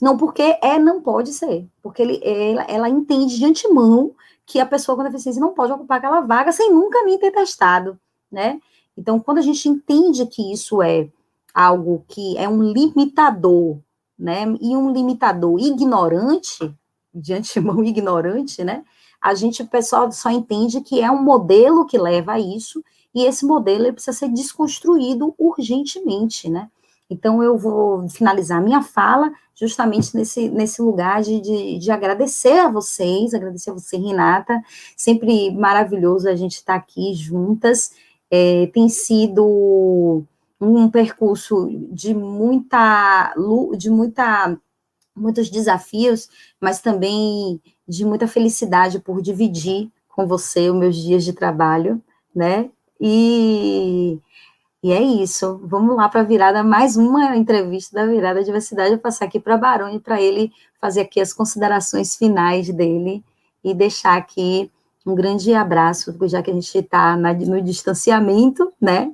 Não, porque não pode ser, porque ela entende de antemão que a pessoa com deficiência não pode ocupar aquela vaga sem nunca nem ter testado, né? Então, quando a gente entende que isso é algo que é um limitador, né, e um limitador ignorante, de antemão ignorante, né, o pessoal só entende que é um modelo que leva a isso, e esse modelo ele precisa ser desconstruído urgentemente, né? Então, eu vou finalizar a minha fala justamente nesse lugar de agradecer a vocês, agradecer a você, Renata, sempre maravilhoso a gente estar aqui juntas, tem sido um percurso de muitos desafios, mas também de muita felicidade por dividir com você os meus dias de trabalho, né? E é isso. Vamos lá para a virada, mais uma entrevista da Virada da Diversidade. Eu vou passar aqui para Baroni para ele fazer aqui as considerações finais dele e deixar aqui um grande abraço, já que a gente está no distanciamento, né?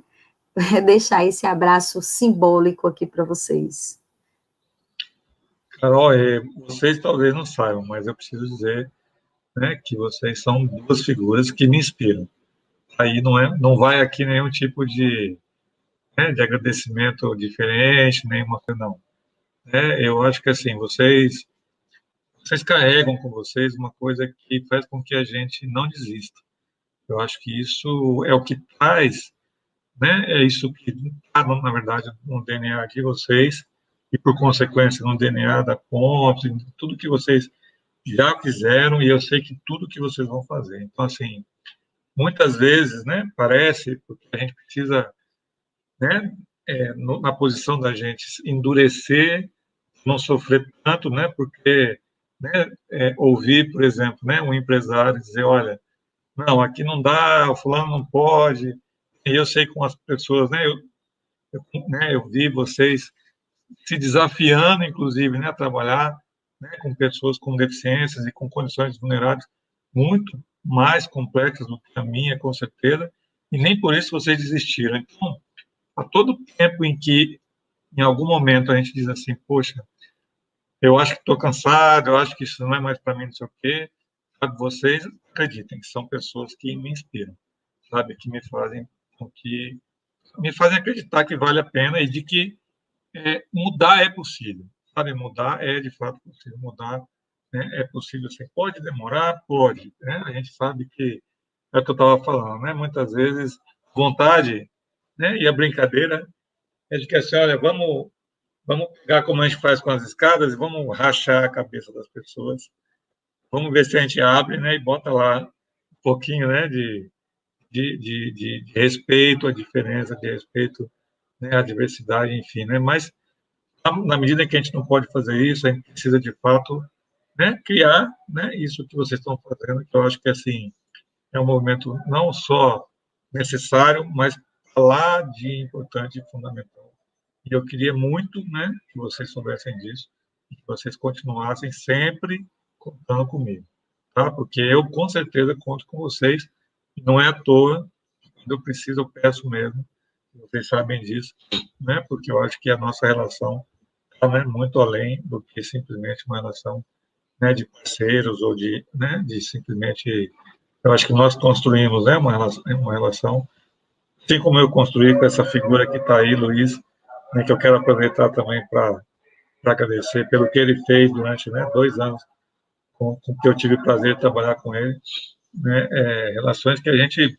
Deixar esse abraço simbólico aqui para vocês. Carol, vocês talvez não saibam, mas eu preciso dizer, né, que vocês são duas figuras que me inspiram. Aí não vai aqui nenhum tipo de agradecimento diferente, nenhuma coisa, não. Eu acho que, assim, vocês carregam com vocês uma coisa que faz com que a gente não desista. Eu acho que isso é o que traz, né, é isso que está, na verdade, no DNA de vocês, e, por consequência, no DNA da Ponto, tudo que vocês já fizeram, e eu sei que tudo que vocês vão fazer. Então, assim, muitas vezes, né, parece, porque a gente precisa, né, na posição da gente endurecer, não sofrer tanto, né, porque, né, ouvir, por exemplo, né, um empresário dizer, olha, não, aqui não dá, o fulano não pode, e eu sei com as pessoas, né, eu vi vocês se desafiando, inclusive, né, a trabalhar, né, com pessoas com deficiências e com condições vulneráveis muito mais complexas do que a minha, com certeza, e nem por isso vocês desistiram. Então, a todo tempo em que, em algum momento, a gente diz assim, poxa, eu acho que estou cansado, eu acho que isso não é mais para mim, não sei o quê, sabe, vocês acreditem que são pessoas que me inspiram, sabe, que me fazem acreditar que vale a pena e de que mudar é possível, sabe? Mudar é de fato possível, mudar, né, é possível. Assim, pode demorar, pode, né? A gente sabe que é o que eu estava falando, né? Muitas vezes vontade, né? E a brincadeira é de que assim, olha, vamos pegar como a gente faz com as escadas e vamos rachar a cabeça das pessoas, vamos ver se a gente abre, né? E bota lá um pouquinho, né? De respeito à diferença, de respeito, né, à diversidade, enfim, né? Mas na medida que a gente não pode fazer isso, a gente precisa de fato, né, criar, né, isso que vocês estão fazendo, que eu acho que assim é um movimento não só necessário, mas lá de importante e fundamental. E eu queria muito, né, que vocês soubessem disso e que vocês continuassem sempre contando comigo, tá? Porque eu com certeza conto com vocês. E não é à toa, quando eu preciso, eu peço mesmo. Vocês sabem disso, né? Porque eu acho que a nossa relação está, né, muito além do que simplesmente uma relação, né, de parceiros ou né, de simplesmente. Eu acho que nós construímos, né, uma relação, assim como eu construí com essa figura que está aí, Luiz, né, que eu quero aproveitar também para agradecer pelo que ele fez durante, né, 2 anos, com que eu tive o prazer de trabalhar com ele, né, relações que a gente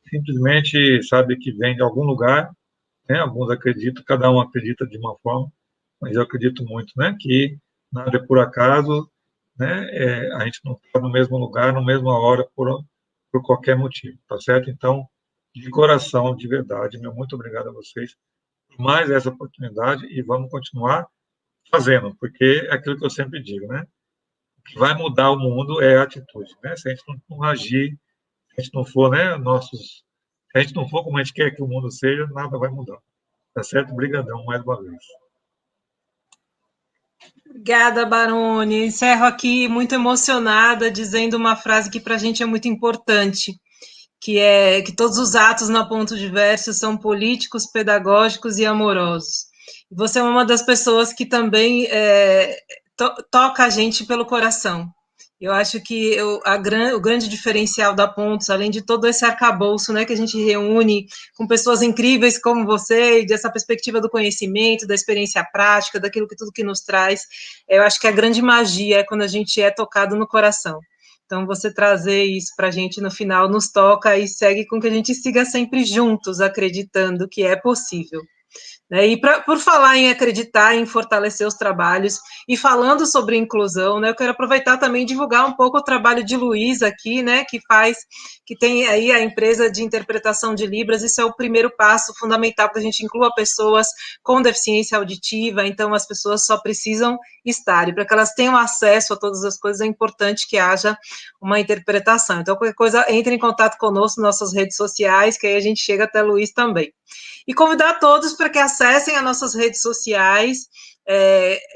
simplesmente sabe que vem de algum lugar, né, alguns acreditam, cada um acredita de uma forma, mas eu acredito muito, né, que nada é por acaso, né, a gente não está no mesmo lugar, na mesma hora, por qualquer motivo, tá certo? Então, de coração, de verdade, meu muito obrigado a vocês por mais essa oportunidade e vamos continuar fazendo, porque é aquilo que eu sempre digo, né? O que vai mudar o mundo é a atitude, né? Se a gente não agir, se a gente não for, né, se a gente não for como a gente quer que o mundo seja, nada vai mudar. Tá certo? Obrigadão mais uma vez. Obrigada, Baroni. Encerro aqui muito emocionada, dizendo uma frase que para a gente é muito importante, que é que todos os atos na Ponto Diverso são políticos, pedagógicos e amorosos. Você é uma das pessoas que também toca a gente pelo coração. Eu acho que o grande diferencial da Pontos, além de todo esse arcabouço, né, que a gente reúne com pessoas incríveis como você, e dessa perspectiva do conhecimento, da experiência prática, daquilo que tudo que nos traz, eu acho que a grande magia é quando a gente é tocado no coração. Então, você trazer isso para a gente no final nos toca e segue com que a gente siga sempre juntos, acreditando que é possível. E por falar em acreditar, em fortalecer os trabalhos, e falando sobre inclusão, né, eu quero aproveitar também e divulgar um pouco o trabalho de Luiz aqui, né, que tem aí a empresa de interpretação de Libras. Isso é o primeiro passo fundamental para que a gente inclua pessoas com deficiência auditiva. Então as pessoas só precisam estar, e para que elas tenham acesso a todas as coisas, é importante que haja uma interpretação. Então, qualquer coisa, entre em contato conosco nas nossas redes sociais, que aí a gente chega até Luiz também. E convidar todos para que acessem as nossas redes sociais,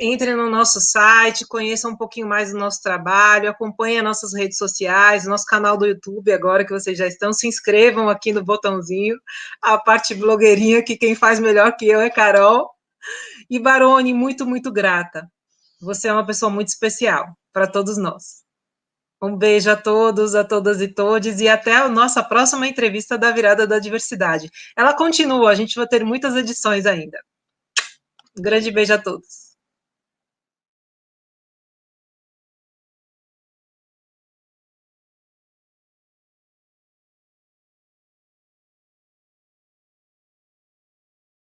entrem no nosso site, conheçam um pouquinho mais do nosso trabalho, acompanhem as nossas redes sociais, o nosso canal do YouTube agora que vocês já estão, se inscrevam aqui no botãozinho, a parte blogueirinha, que quem faz melhor que eu é Carol. E Barone, muito, muito grata. Você é uma pessoa muito especial para todos nós. Um beijo a todos, a todas e todes, e até a nossa próxima entrevista da Virada da Diversidade. Ela continua, a gente vai ter muitas edições ainda. Um grande beijo a todos.